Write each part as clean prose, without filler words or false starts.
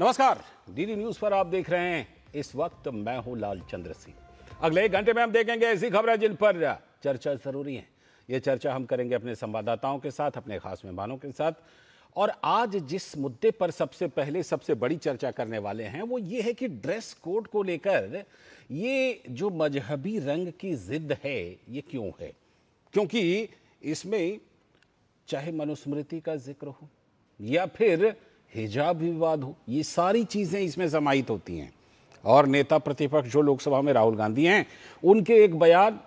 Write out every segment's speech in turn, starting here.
नमस्कार, DD news पर आप देख रहे हैं। इस वक्त मैं हूं लालचंद्र सिंह। अगले 1 घंटे में हम देखेंगे ऐसी खबरें जिन पर चर्चा जरूरी है। ये चर्चा हम करेंगे अपने संवाददाताओं के साथ, अपने खास मेहमानों के साथ। और आज जिस मुद्दे पर सबसे बड़ी चर्चा करने वाले हैं वो ये है कि ड्रेस कोड को लेकर ये जो मजहबी रंग की जिद है ये क्यों है। क्योंकि इसमें चाहे मनुस्मृति का जिक्र हो या फिर हिजाब विवाद हो, ये सारी चीजें इसमें समाहित होती हैं। और नेता प्रतिपक्ष जो लोकसभा में राहुल गांधी हैं, उनके एक बयान,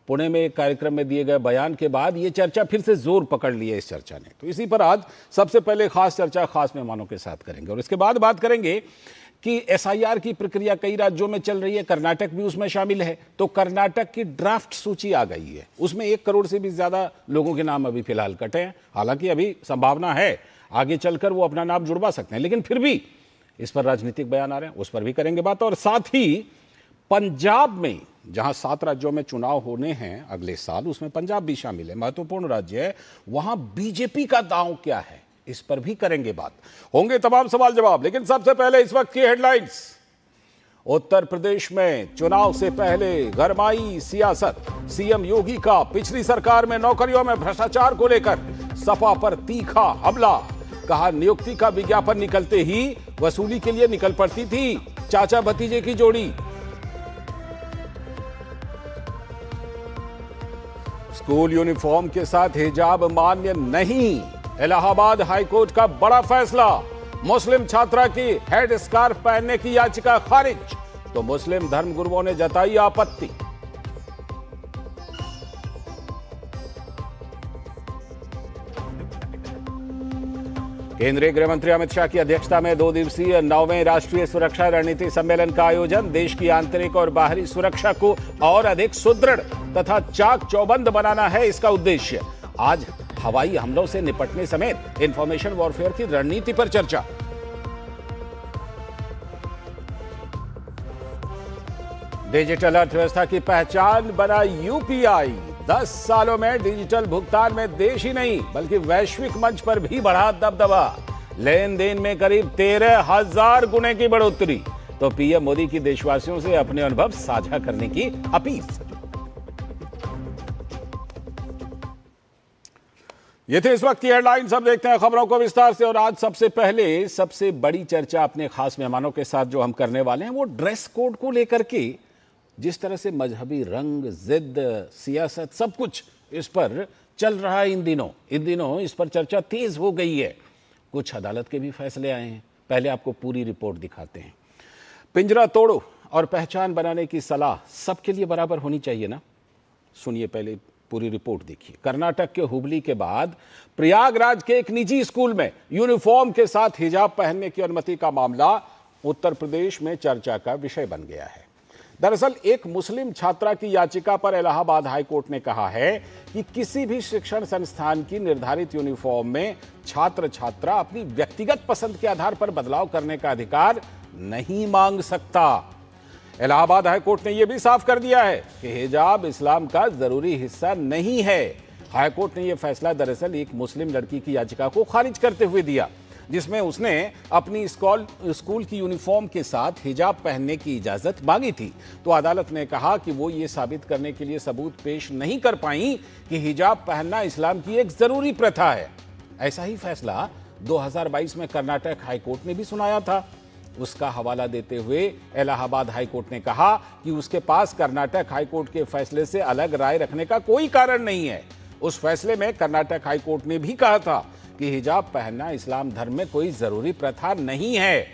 पुणे में एक कार्यक्रम में दिए गए बयान के बाद ये चर्चा फिर से जोर पकड़ ली है इस चर्चा ने। तो इसी पर आज सबसे पहले खास चर्चा खास मेहमानों के साथ करेंगे और इसके बाद बात करेंगे कि एसआईआर की प्रक्रिया कई राज्यों में चल रही है, कर्नाटक भी उसमें शामिल है। तो कर्नाटक की ड्राफ्ट सूची आ गई है, उसमें 1 करोड़ से भी ज्यादा लोगों के नाम अभी फिलहाल कटे हैं। हालांकि अभी संभावना है आगे चलकर वो अपना नाम जुड़वा सकते हैं, लेकिन फिर भी इस पर राजनीतिक बयान आ रहे हैं, उस पर भी करेंगे बात। और साथ ही पंजाब में जहां 7 राज्यों में चुनाव होने हैं अगले साल, उसमें पंजाब भी शामिल है, महत्वपूर्ण राज्य है। वहां बीजेपी का दांव क्या है, इस पर भी करेंगे बात। होंगे तमाम सवाल जवाब, लेकिन सबसे पहले इस वक्त की हेडलाइंस। उत्तर प्रदेश में चुनाव से पहले गरमाई सियासत। सीएम योगी का पिछली सरकार में नौकरियों में भ्रष्टाचार को लेकर सपा पर तीखा हमला। कहा नियुक्ति का विज्ञापन निकलते ही वसूली के लिए निकल पड़ती थी चाचा भतीजे की जोड़ी। स्कूल यूनिफॉर्म के साथ हिजाब मान्य नहीं, इलाहाबाद हाईकोर्ट का बड़ा फैसला। मुस्लिम छात्रा की हेड स्कार्फ पहनने की याचिका खारिज, तो मुस्लिम धर्मगुरुओं ने जताई आपत्ति। केंद्रीय गृह मंत्री अमित शाह की अध्यक्षता में 2 दिवसीय 9वें राष्ट्रीय सुरक्षा रणनीति सम्मेलन का आयोजन। देश की आंतरिक और बाहरी सुरक्षा को और अधिक सुदृढ़ तथा चाक चौबंद बनाना है इसका उद्देश्य। आज हवाई हमलों से निपटने समेत इंफॉर्मेशन वॉरफेयर की रणनीति पर चर्चा। डिजिटल अर्थव्यवस्था की पहचान बना यूपीआई। 10 सालों में डिजिटल भुगतान में देश ही नहीं बल्कि वैश्विक मंच पर भी बढ़ा दबदबा। लेन देन में करीब 13,000 गुने की बढ़ोतरी। तो पीएम मोदी की देशवासियों से अपने अनुभव साझा करने की अपील। ये थे इस वक्त की हेडलाइंस। अब देखते हैं खबरों को विस्तार से। और आज सबसे पहले सबसे बड़ी चर्चा अपने खास मेहमानों के साथ जो हम करने वाले हैं वो ड्रेस कोड को लेकर के, जिस तरह से मजहबी रंग, जिद, सियासत सब कुछ इस पर चल रहा है इन दिनों इस पर चर्चा तेज हो गई है। कुछ अदालत के भी फैसले आए हैं। पहले आपको पूरी रिपोर्ट दिखाते हैं। पिंजरा तोड़ो और पहचान बनाने की सलाह सबके लिए बराबर होनी चाहिए ना। सुनिए, पहले पूरी रिपोर्ट देखिए। कर्नाटक के हुबली के बाद प्रयागराज के एक निजी स्कूल में यूनिफॉर्म के साथ हिजाब पहनने की अनुमति का मामला उत्तर प्रदेश में चर्चा का विषय बन गया है। दरअसल एक मुस्लिम छात्रा की याचिका पर इलाहाबाद हाईकोर्ट ने कहा है कि किसी भी शिक्षण संस्थान की निर्धारित यूनिफॉर्म में छात्र छात्रा अपनी व्यक्तिगत पसंद के आधार पर बदलाव करने का अधिकार नहीं मांग सकता। इलाहाबाद हाईकोर्ट ने यह भी साफ कर दिया है कि हिजाब इस्लाम का जरूरी हिस्सा नहीं है। हाईकोर्ट ने यह फैसला दरअसल एक मुस्लिम लड़की की याचिका को खारिज करते हुए दिया, जिसमें उसने अपनी स्कूल की यूनिफॉर्म के साथ हिजाब पहनने की इजाजत मांगी थी। तो अदालत ने कहा कि वो ये साबित करने के लिए सबूत पेश नहीं कर पाई कि हिजाब पहनना इस्लाम की एक जरूरी प्रथा है। ऐसा ही फैसला 2022 में कर्नाटक हाईकोर्ट ने भी सुनाया था। उसका हवाला देते हुए इलाहाबाद हाईकोर्ट ने कहा कि उसके पास कर्नाटक हाईकोर्ट के फैसले से अलग राय रखने का कोई कारण नहीं है। उस फैसले में कर्नाटक हाईकोर्ट ने भी कहा था कि हिजाब पहनना इस्लाम धर्म में कोई जरूरी प्रथा नहीं है।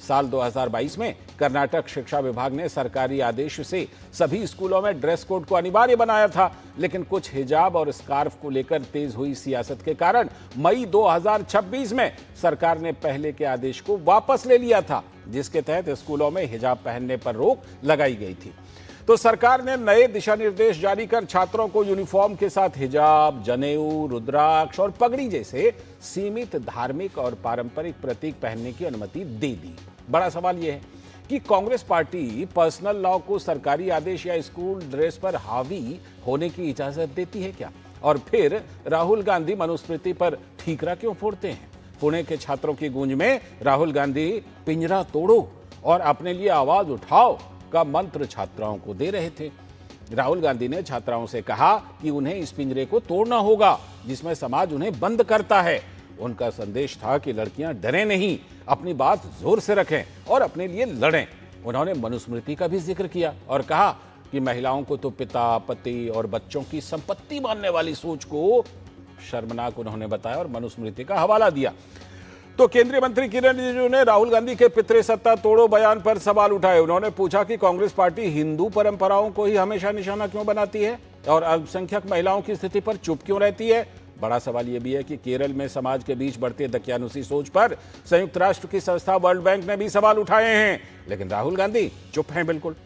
साल 2022 में कर्नाटक शिक्षा विभाग ने सरकारी आदेश से सभी स्कूलों में ड्रेस कोड को अनिवार्य बनाया था, लेकिन कुछ हिजाब और स्कार्फ को लेकर तेज हुई सियासत के कारण मई 2026 में सरकार ने पहले के आदेश को वापस ले लिया था, जिसके तहत स्कूलों में हिजाब पहनने पर रोक लगाई गई थी। तो सरकार ने नए दिशा निर्देश जारी कर छात्रों को यूनिफॉर्म के साथ हिजाब, जनेऊ, रुद्राक्ष और पगड़ी जैसे सीमित धार्मिक और पारंपरिक प्रतीक पहनने की अनुमति दे दी। बड़ा सवाल यह है कि कांग्रेस पार्टी पर्सनल लॉ को सरकारी आदेश या स्कूल ड्रेस पर हावी होने की इजाजत देती है क्या? और फिर राहुल गांधी मनुस्मृति पर ठीकरा क्यों फोड़ते हैं? पुणे के छात्रों की गूंज में राहुल गांधी पिंजरा तोड़ो और अपने लिए आवाज उठाओ का मंत्र छात्राओं को दे रहे थे। राहुल गांधी ने छात्राओं से कहा कि उन्हें इस पिंजरे को तोड़ना होगा जिसमें समाज उन्हें बंद करता है। उनका संदेश था कि लड़कियां डरें नहीं, अपनी बात जोर से रखें और अपने लिए लड़ें। उन्होंने मनुस्मृति का भी जिक्र किया और कहा कि महिलाओं को तो पिता, पति और बच्चों की संपत्ति मानने वाली सोच को शर्मनाक उन्होंने बताया और मनुस्मृति का हवाला दिया। तो केंद्रीय मंत्री किरण रिजिजू ने राहुल गांधी के पितृसत्ता तोड़ो बयान पर सवाल उठाए। उन्होंने पूछा कि कांग्रेस पार्टी हिंदू परंपराओं को ही हमेशा निशाना क्यों बनाती है और अल्पसंख्यक महिलाओं की स्थिति पर चुप क्यों रहती है। बड़ा सवाल यह भी है कि केरल में समाज के बीच बढ़ते दकियानुसी सोच पर संयुक्त राष्ट्र की संस्था वर्ल्ड बैंक ने भी सवाल उठाए हैं, लेकिन राहुल गांधी चुप हैं बिल्कुल।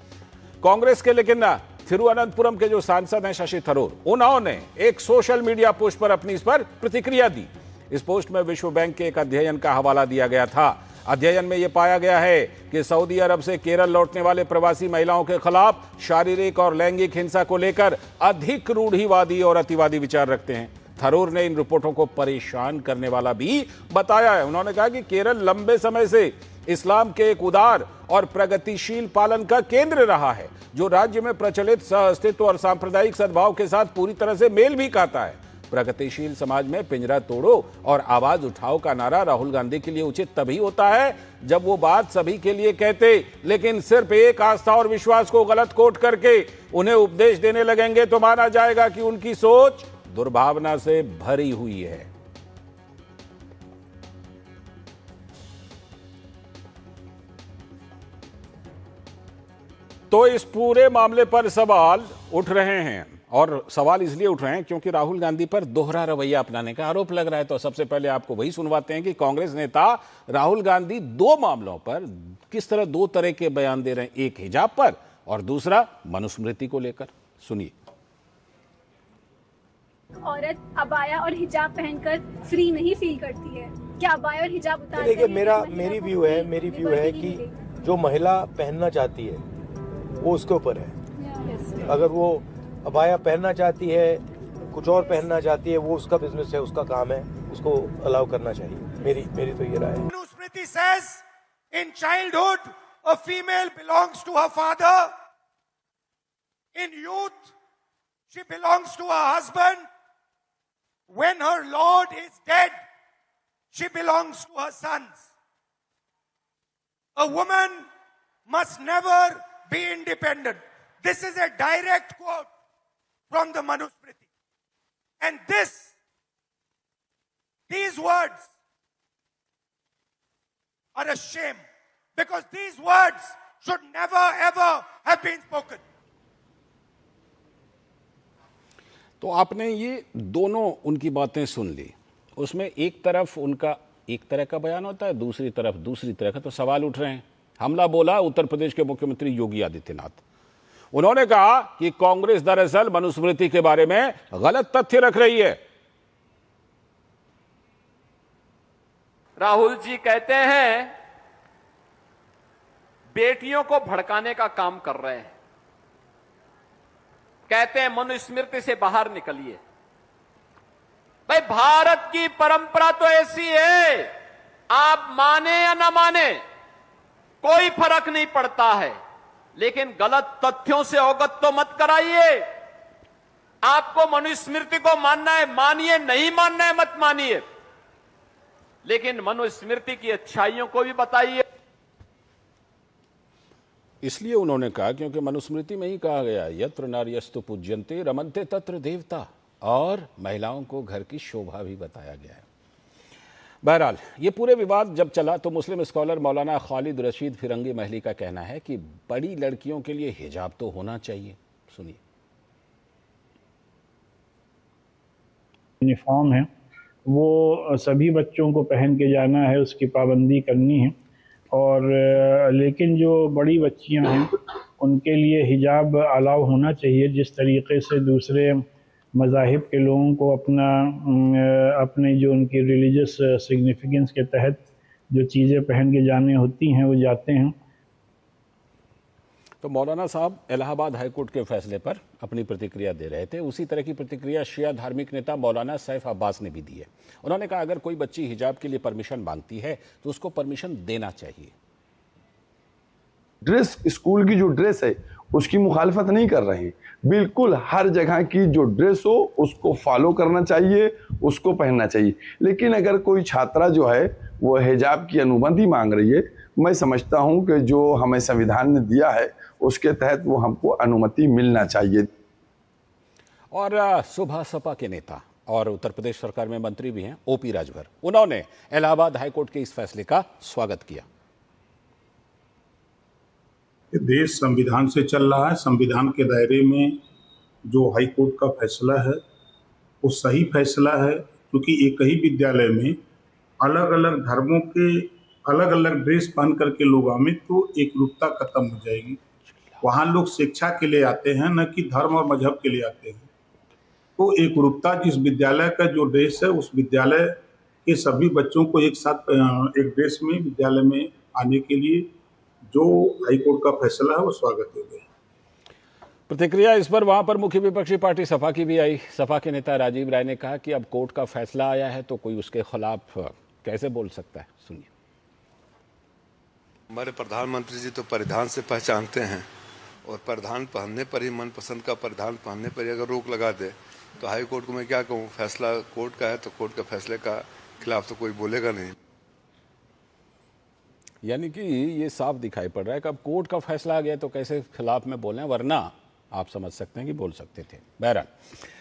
कांग्रेस के लेकिन थिरुवनंतपुरम के जो सांसद हैं शशि थरूर, उन्होंने एक सोशल मीडिया पोस्ट पर अपनी इस पर प्रतिक्रिया दी। इस पोस्ट में विश्व बैंक के एक अध्ययन का हवाला दिया गया था। अध्ययन में यह पाया गया है कि सऊदी अरब से केरल लौटने वाले प्रवासी महिलाओं के खिलाफ शारीरिक और लैंगिक हिंसा को लेकर अधिक रूढ़िवादी और अतिवादी विचार रखते हैं। थरूर ने इन रिपोर्टों को परेशान करने वाला भी बताया है। उन्होंने कहा कि केरल लंबे समय से इस्लाम के एक उदार और प्रगतिशील पालन का केंद्र रहा है, जो राज्य में प्रचलित सहअस्तित्व और सांप्रदायिक सद्भाव के साथ पूरी तरह से मेल भी खाता है। प्रगतिशील समाज में पिंजरा तोड़ो और आवाज उठाओ का नारा राहुल गांधी के लिए उचित तभी होता है जब वो बात सभी के लिए कहते, लेकिन सिर्फ एक आस्था और विश्वास को गलत कोट करके उन्हें उपदेश देने लगेंगे तो माना जाएगा कि उनकी सोच दुर्भावना से भरी हुई है। तो इस पूरे मामले पर सवाल उठ रहे हैं और सवाल इसलिए उठ रहे हैं क्योंकि राहुल गांधी पर दोहरा रवैया अपनाने का आरोप लग रहा है। तो सबसे पहले आपको वही सुनवाते हैं कि कांग्रेस नेता राहुल गांधी दो मामलों पर किस तरह दो तरह के बयान दे रहे हैं, एक हिजाब पर और दूसरा मनुस्मृति को लेकर। सुनिए। औरत अबाया और हिजाब पहनकर फ्री नहीं फील करती है क्या? अबाया और हिजाब उतार देखिए मेरी व्यू है कि जो महिला पहनना चाहती है वो उसके ऊपर है। अगर वो अबाया पहनना चाहती है, कुछ और पहनना चाहती है, वो उसका बिजनेस है, उसका काम है, उसको अलाउ करना चाहिए। मेरी तो ये राय है। Manusmriti says in childhood a female belongs to her father, in youth she belongs to her husband, when her lord is dead she belongs to her sons. A woman must never be independent. This is a direct quote from the Manusmriti. And these words are a shame because these words should never ever have been spoken. तो आपने ये दोनों उनकी बातें सुन ली। उसमें एक तरफ उनका एक तरह का बयान होता है, दूसरी तरफ दूसरी तरह का। तो सवाल उठ रहे हैं। हमला बोला उत्तर प्रदेश के मुख्यमंत्री योगी आदित्यनाथ। उन्होंने कहा कि कांग्रेस दरअसल मनुस्मृति के बारे में गलत तथ्य रख रही है। राहुल जी कहते हैं बेटियों को भड़काने का काम कर रहे हैं, कहते हैं मनुस्मृति से बाहर निकलिए। भाई भारत की परंपरा तो ऐसी है, आप माने या ना माने कोई फर्क नहीं पड़ता है, लेकिन गलत तथ्यों से अवगत तो मत कराइए। आपको मनुस्मृति को मानना है मानिए, नहीं मानना है मत मानिए, लेकिन मनुस्मृति की अच्छाइयों को भी बताइए। इसलिए उन्होंने कहा क्योंकि मनुस्मृति में ही कहा गया यत्र नार्यस्तु पूज्यन्ते रमन्ते तत्र देवता, और महिलाओं को घर की शोभा भी बताया गया है। बहरहाल ये पूरे विवाद जब चला तो मुस्लिम स्कॉलर मौलाना खालिद रशीद फिरंगी महली का कहना है कि बड़ी लड़कियों के लिए हिजाब तो होना चाहिए। सुनिए। यूनिफॉर्म है वो सभी बच्चों को पहन के जाना है, उसकी पाबंदी करनी है। और लेकिन जो बड़ी बच्चियां हैं उनके लिए हिजाब अलाउ होना चाहिए। जिस तरीके से दूसरे मज़ाहिब के लोगों को अपने जो उनकी रिलीजियस सिग्निफिकेंस के तहत जो चीज़ें पहन के जाने होती हैं वो जाते हैं। तो मौलाना साहब इलाहाबाद हाईकोर्ट के फैसले पर अपनी प्रतिक्रिया दे रहे थे। उसी तरह की प्रतिक्रिया शिया धार्मिक नेता मौलाना सैफ अब्बास ने भी दी है। उन्होंने कहा अगर कोई बच्ची हिजाब के लिए परमिशन मांगती है तो उसको परमिशन देना चाहिए। ड्रेस, स्कूल की जो ड्रेस है उसकी मुखालफत नहीं कर रहे हैं, बिल्कुल हर जगह की जो ड्रेस हो उसको फॉलो करना चाहिए, उसको पहनना चाहिए। लेकिन अगर कोई छात्रा जो है वो हिजाब की अनुमति मांग रही है, मैं समझता हूं कि जो हमें संविधान ने दिया है उसके तहत वो हमको अनुमति मिलना चाहिए। और सुबह सपा के नेता और उत्तर प्रदेश सरकार में मंत्री भी हैं ओपी राजभर, उन्होंने इलाहाबाद हाईकोर्ट के इस फैसले का स्वागत किया। देश संविधान से चल रहा है। संविधान के दायरे में जो हाई कोर्ट का फैसला है वो सही फैसला है, क्योंकि एक ही विद्यालय में अलग अलग धर्मों के अलग अलग ड्रेस पहन करके लोग आए तो एकरूपता खत्म हो जाएगी। वहाँ लोग शिक्षा के लिए आते हैं, न कि धर्म और मजहब के लिए आते हैं। तो एकरूपता, जिस विद्यालय का जो ड्रेस है उस विद्यालय के सभी बच्चों को एक साथ एक ड्रेस में विद्यालय में आने के लिए जो हाईकोर्ट का फैसला है वो स्वागत योग्य है। प्रतिक्रिया इस पर वहां पर मुख्य विपक्षी पार्टी सपा की भी आई। सपा के नेता राजीव राय ने कहा कि अब कोर्ट का फैसला आया है तो कोई उसके खिलाफ कैसे बोल सकता है। सुनिए। हमारे प्रधानमंत्री जी तो परिधान से पहचानते हैं, और परिधान पहनने पर ही, मनपसंद का परिधान पहनने पर ही अगर रोक लगा दे तो हाई कोर्ट को मैं क्या कहूँ, फैसला कोर्ट का है तो कोर्ट के फैसले का खिलाफ तो कोई बोलेगा नहीं। यानी कि ये साफ दिखाई पड़ रहा है कि अब कोर्ट का फैसला आ गया तो कैसे खिलाफ में बोलें, वरना आप समझ सकते हैं कि बोल सकते थे। बहरहाल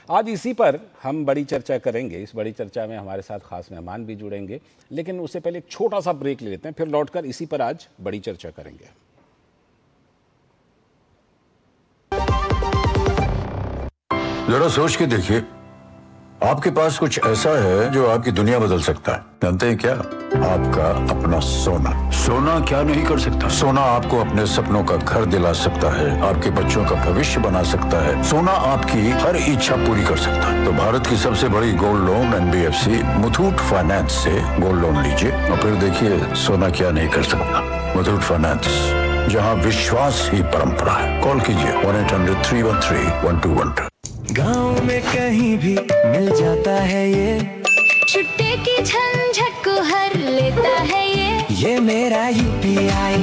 आज इसी पर हम बड़ी चर्चा करेंगे। इस बड़ी चर्चा में हमारे साथ खास मेहमान भी जुड़ेंगे, लेकिन उससे पहले एक छोटा सा ब्रेक ले लेते हैं, फिर लौटकर इसी पर आज बड़ी चर्चा करेंगे। जरा सोच के देखिए, आपके पास कुछ ऐसा है जो आपकी दुनिया बदल सकता है। जानते हैं क्या? आपका अपना सोना। सोना क्या नहीं कर सकता? सोना आपको अपने सपनों का घर दिला सकता है, आपके बच्चों का भविष्य बना सकता है। सोना आपकी हर इच्छा पूरी कर सकता है। तो भारत की सबसे बड़ी gold loan NBFC Muthoot finance से गोल्ड लोन लीजिए और फिर देखिए सोना क्या नहीं कर सकता। मुथूट फाइनेंस, जहाँ विश्वास ही परंपरा है। कॉल कीजिए 1-800-313-1212। गाँव में कहीं भी मिल जाता है ये, छुट्टे की झंझट को हर लेता है ये मेरा UPI।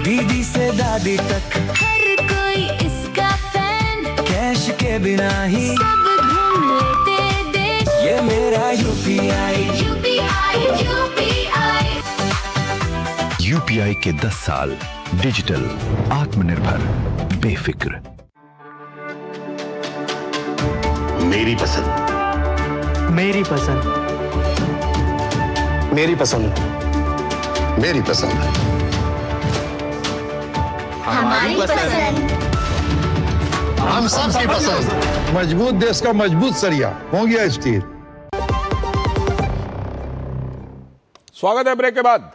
दीदी से दादी तक हर कोई इसका फैन, कैश के बिना ही सब घूम लेते देश। ये मेरा UPI। UPI के 10 साल डिजिटल, आत्मनिर्भर, बेफिक्र। मेरी पसंद, मेरी पसंद, मेरी पसंद, मेरी पसंद, हमारी पसंद, हम सबकी पसंद। मजबूत देश का मजबूत सरिया हो गया स्टील। स्वागत है ब्रेक के बाद।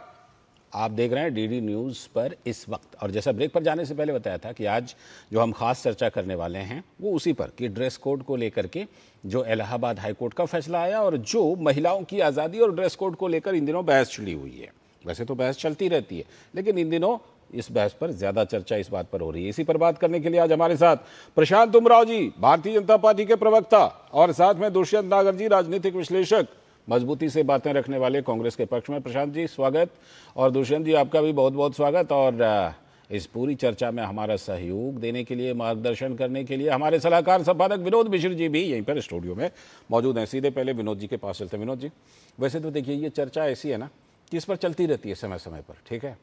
आप देख रहे हैं DD न्यूज़ पर इस वक्त, और जैसा ब्रेक पर जाने से पहले बताया था कि आज जो हम खास चर्चा करने वाले हैं वो उसी पर कि ड्रेस कोड को लेकर के जो इलाहाबाद हाई कोर्ट का फैसला आया और जो महिलाओं की आज़ादी और ड्रेस कोड को लेकर इन दिनों बहस छिड़ी हुई है। वैसे तो बहस चलती रहती है, लेकिन इन दिनों इस बहस पर ज़्यादा चर्चा इस बात पर हो रही है। इसी पर बात करने के लिए आज हमारे साथ प्रशांत उमराव जी, भारतीय जनता पार्टी के प्रवक्ता, और साथ में दुष्यंत नागर जी, राजनीतिक विश्लेषक, मजबूती से बातें रखने वाले कांग्रेस के पक्ष में। प्रशांत जी स्वागत, और दुष्यंत जी आपका भी बहुत बहुत स्वागत। और इस पूरी चर्चा में हमारा सहयोग देने के लिए, मार्गदर्शन करने के लिए हमारे सलाहकार संपादक विनोद मिश्र जी भी यहीं पर स्टूडियो में मौजूद हैं। सीधे पहले विनोद जी के पास चलते हैं। विनोद जी, वैसे तो देखिए ये चर्चा ऐसी है ना कि इस पर चलती रहती है समय समय पर, ठीक है,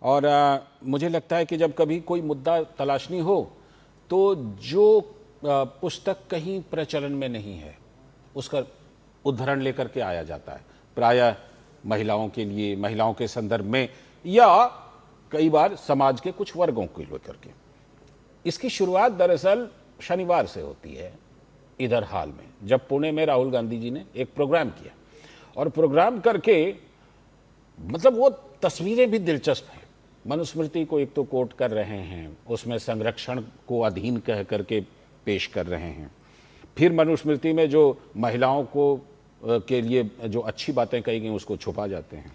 और मुझे लगता है कि जब कभी कोई मुद्दा तलाशनी हो तो जो पुस्तक कहीं प्रचलन में नहीं है उसका उदाहरण लेकर के आया जाता है, प्रायः महिलाओं के लिए, महिलाओं के संदर्भ में, या कई बार समाज के कुछ वर्गों को लेकर के। इसकी शुरुआत दरअसल शनिवार से होती है इधर हाल में, जब पुणे में राहुल गांधी जी ने एक प्रोग्राम किया, और प्रोग्राम करके मतलब वो तस्वीरें भी दिलचस्प हैं। मनुस्मृति को एक तो कोट कर रहे हैं, उसमें संरक्षण को अधीन कह करके पेश कर रहे हैं, फिर मनुस्मृति में जो महिलाओं को के लिए जो अच्छी बातें कही गई उसको छुपा जाते हैं,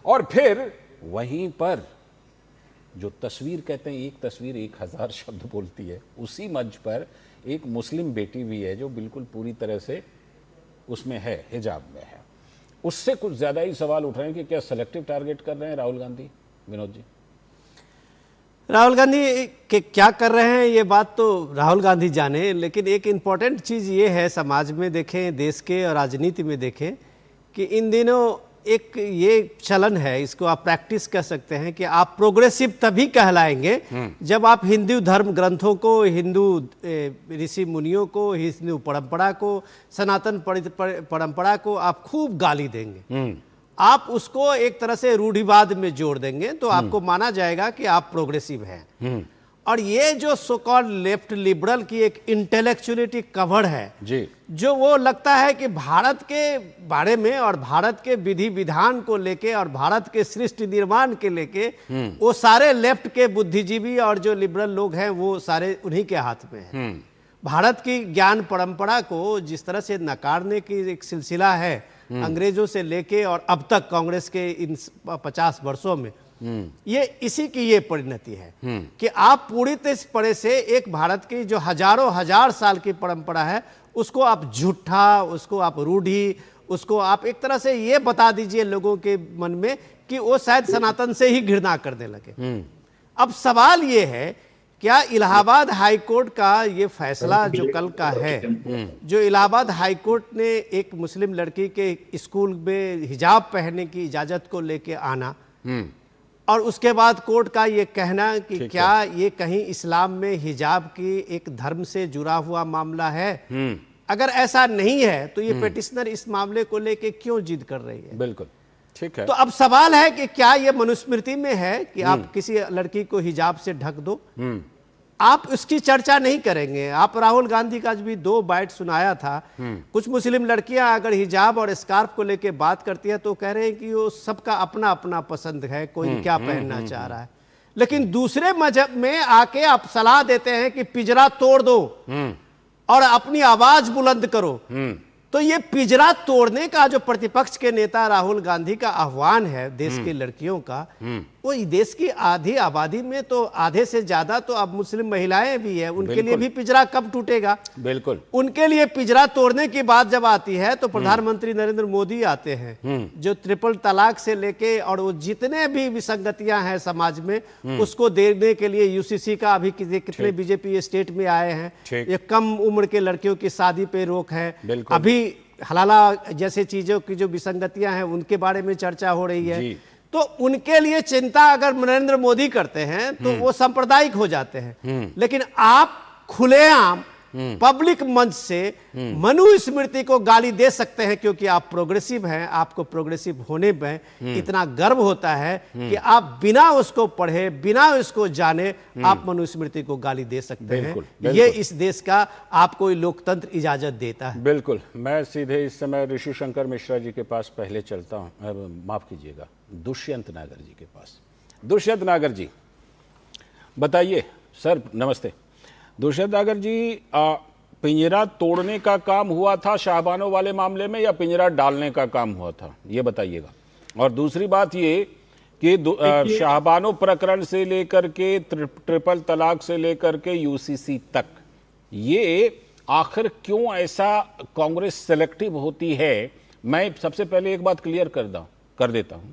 और फिर वहीं पर जो तस्वीर कहते हैं, एक तस्वीर 1000 शब्द बोलती है, उसी मंच पर एक मुस्लिम बेटी भी है जो बिल्कुल पूरी तरह से उसमें है, हिजाब में है। उससे कुछ ज़्यादा ही सवाल उठ रहे हैं कि क्या सेलेक्टिव टारगेट कर रहे हैं राहुल गांधी? विनोद जी, राहुल गांधी के क्या कर रहे हैं ये बात तो राहुल गांधी जाने, लेकिन एक इम्पॉर्टेंट चीज़ ये है, समाज में देखें, देश के और राजनीति में देखें कि इन दिनों एक ये चलन है, इसको आप प्रैक्टिस कह सकते हैं कि आप प्रोग्रेसिव तभी कहलाएंगे जब आप हिंदू धर्म ग्रंथों को, हिंदू ऋषि मुनियों को, हिंदू परंपरा को, सनातन परंपरा को आप खूब गाली देंगे, आप उसको एक तरह से रूढ़िवाद में जोड़ देंगे तो आपको माना जाएगा कि आप प्रोग्रेसिव हैं। और ये जो सो कॉल्ड लेफ्ट लिबरल की एक इंटेलेक्चुअलिटी कवर्ड है जी, जो वो लगता है कि भारत के बारे में और भारत के विधि विधान को लेके और भारत के सृष्टि निर्माण के लेके वो सारे लेफ्ट के बुद्धिजीवी और जो लिबरल लोग हैं वो सारे उन्हीं के हाथ में है। भारत की ज्ञान परंपरा को जिस तरह से नकारने की एक सिलसिला है अंग्रेजों से लेके और अब तक कांग्रेस के इन 50 वर्षों में, ये इसी की ये परिणति है कि आप पूरी तरह से एक भारत की जो हजारों हजार साल की परंपरा है उसको आप झूठा, उसको आप रूढ़ी, उसको आप एक तरह से ये बता दीजिए लोगों के मन में कि वो शायद सनातन से ही घृणा करने लगे। अब सवाल ये है, क्या इलाहाबाद हाई कोर्ट का ये फैसला जो कल का है, जो इलाहाबाद हाई कोर्ट ने एक मुस्लिम लड़की के स्कूल में हिजाब पहनने की इजाजत को लेके आना और उसके बाद कोर्ट का ये कहना कि क्या ये कहीं इस्लाम में हिजाब की एक धर्म से जुड़ा हुआ मामला है, अगर ऐसा नहीं है तो ये पेटिशनर इस मामले को लेके क्यों जिद कर रही है? बिल्कुल ठीक है। तो अब सवाल है कि क्या ये मनुस्मृति में है कि आप किसी लड़की को हिजाब से ढक दो? आप उसकी चर्चा नहीं करेंगे। आप राहुल गांधी का भी 2 बाइट सुनाया था, कुछ मुस्लिम लड़कियां अगर हिजाब और स्कार्फ को लेके बात करती है तो कह रहे हैं कि वो सबका अपना अपना पसंद है, कोई क्या पहनना चाह रहा है, लेकिन दूसरे मजहब में आके आप सलाह देते हैं कि पिंजरा तोड़ दो और अपनी आवाज बुलंद करो। तो ये पिंजरा तोड़ने का जो प्रतिपक्ष के नेता राहुल गांधी का आह्वान है देश की लड़कियों का, वो देश की आधी आबादी में तो आधे से ज्यादा तो अब मुस्लिम महिलाएं भी है, उनके लिए भी पिंजरा कब टूटेगा? बिल्कुल। उनके लिए पिंजरा तोड़ने की बात जब आती है तो प्रधानमंत्री नरेंद्र मोदी आते हैं जो ट्रिपल तलाक से लेके और वो जितने भी विसंगतियां हैं समाज में उसको देने के लिए यूसीसी का अभी कितने बीजेपी स्टेट में आए हैं, ये कम उम्र के लड़कियों की शादी पे रोक है, अभी हलाला जैसे चीजों की जो विसंगतियां हैं उनके बारे में चर्चा हो रही है। तो उनके लिए चिंता अगर नरेंद्र मोदी करते हैं तो वो सांप्रदायिक हो जाते हैं, लेकिन आप खुलेआम पब्लिक मंच से मनुस्मृति को गाली दे सकते हैं क्योंकि आप प्रोग्रेसिव हैं। आपको प्रोग्रेसिव होने में इतना गर्व होता है कि आप बिना उसको पढ़े, बिना उसको जाने आप मनुस्मृति को गाली दे सकते हैं। ये इस देश का आपको लोकतंत्र इजाजत देता है। बिल्कुल। मैं सीधे इस समय ऋषि शंकर मिश्रा जी के पास पहले चलता हूँ, माफ कीजिएगा, दुष्यंत नागर जी के पास। दुष्यंत नागर जी बताइए। सर नमस्ते। दुष्यंत नागर जी, पिंजरा तोड़ने का काम हुआ था शाहबानों वाले मामले में या पिंजरा डालने का काम हुआ था, ये बताइएगा। और दूसरी बात ये कि शाहबानों प्रकरण से लेकर के ट्रिपल तलाक से लेकर के यूसीसी तक, ये आखिर क्यों ऐसा कांग्रेस सेलेक्टिव होती है? मैं सबसे पहले एक बात क्लियर कर देता हूं,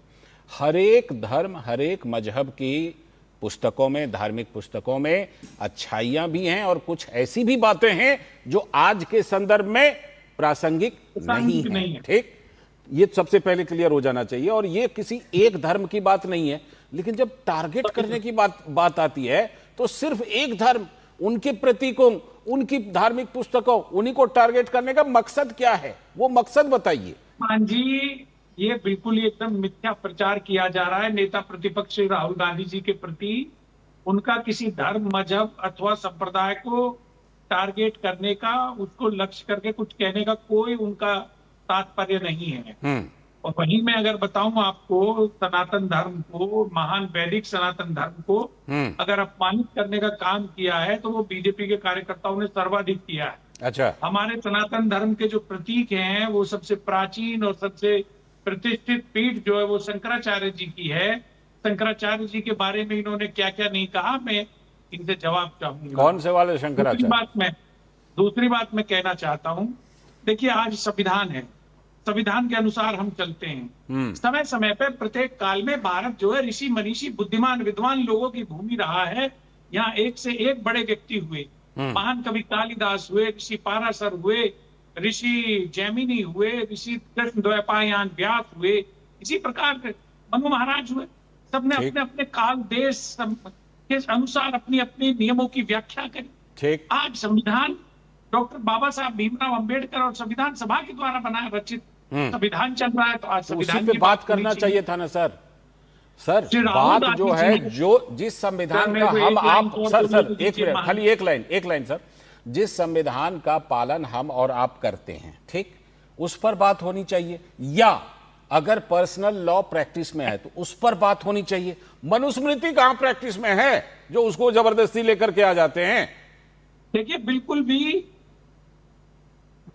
हर एक धर्म, हर एक मजहब की पुस्तकों में, धार्मिक पुस्तकों में अच्छाइयां भी हैं और कुछ ऐसी भी बातें हैं जो आज के संदर्भ में प्रासंगिक नहीं है। ठीक, ये सबसे पहले क्लियर हो जाना चाहिए। और ये किसी एक धर्म की बात नहीं है, लेकिन जब टारगेट करने की बात आती है तो सिर्फ एक धर्म, उनके प्रतीकों, उनकी धार्मिक पुस्तकों, उन्हीं को टारगेट करने का मकसद क्या है, वो मकसद बताइए। हाँ जी, ये बिल्कुल एकदम मिथ्या प्रचार किया जा रहा है नेता प्रतिपक्ष राहुल गांधी जी के प्रति। उनका किसी धर्म, मजहब अथवा संप्रदाय को टारगेट करने का, उसको लक्ष्य करके कुछ कहने का कोई उनका तात्पर्य नहीं है। और वहीं मैं अगर बताऊं आपको, सनातन धर्म को, महान वैदिक सनातन धर्म को अगर अपमानित करने का काम किया है तो वो बीजेपी के कार्यकर्ताओं ने सर्वाधिक किया है। अच्छा। हमारे सनातन धर्म के जो प्रतीक हैं वो सबसे प्राचीन और सबसे प्रतिष्ठित पीठ जो है वो शंकराचार्य जी की है, शंकराचार्य जी के बारे में इन्होंने क्या क्या नहीं कहा, मैं इनसे जवाब चाहूंगा। कौन से वाले शंकराचार्य? दूसरी बात मैं कहना चाहता हूं, देखिए आज संविधान है, संविधान के अनुसार हम चलते हैं। समय समय पे प्रत्येक काल में भारत जो है ऋषि मनीषी बुद्धिमान विद्वान लोगों की भूमि रहा है। यहाँ एक से एक बड़े व्यक्ति हुए, महान कवि कालिदास हुए, ऋषि पाराशर हुए, ऋषि जैमिनी हुए, ऋषि कृष्ण द्वैपायन व्यास हुए, इसी प्रकार मनु महाराज हुए। सबने अपने अपने काल देश के अनुसार अपनी अपनी नियमों की व्याख्या करी। आज संविधान डॉक्टर बाबा साहब भीमराव अंबेडकर और संविधान सभा के द्वारा बनाया रचित संविधान चल रहा है, तो आज संविधान पे बात करना चाहिए था ना सर। सर बात जो है, जो जिस संविधान का हम आप सर एक मिनट, खाली एक लाइन सर, जिस संविधान का पालन हम और आप करते हैं, ठीक, उस पर बात होनी चाहिए, या अगर पर्सनल लॉ प्रैक्टिस में है तो उस पर बात होनी चाहिए। मनुस्मृति कहां प्रैक्टिस में है जो उसको जबरदस्ती लेकर के आ जाते हैं? देखिए बिल्कुल भी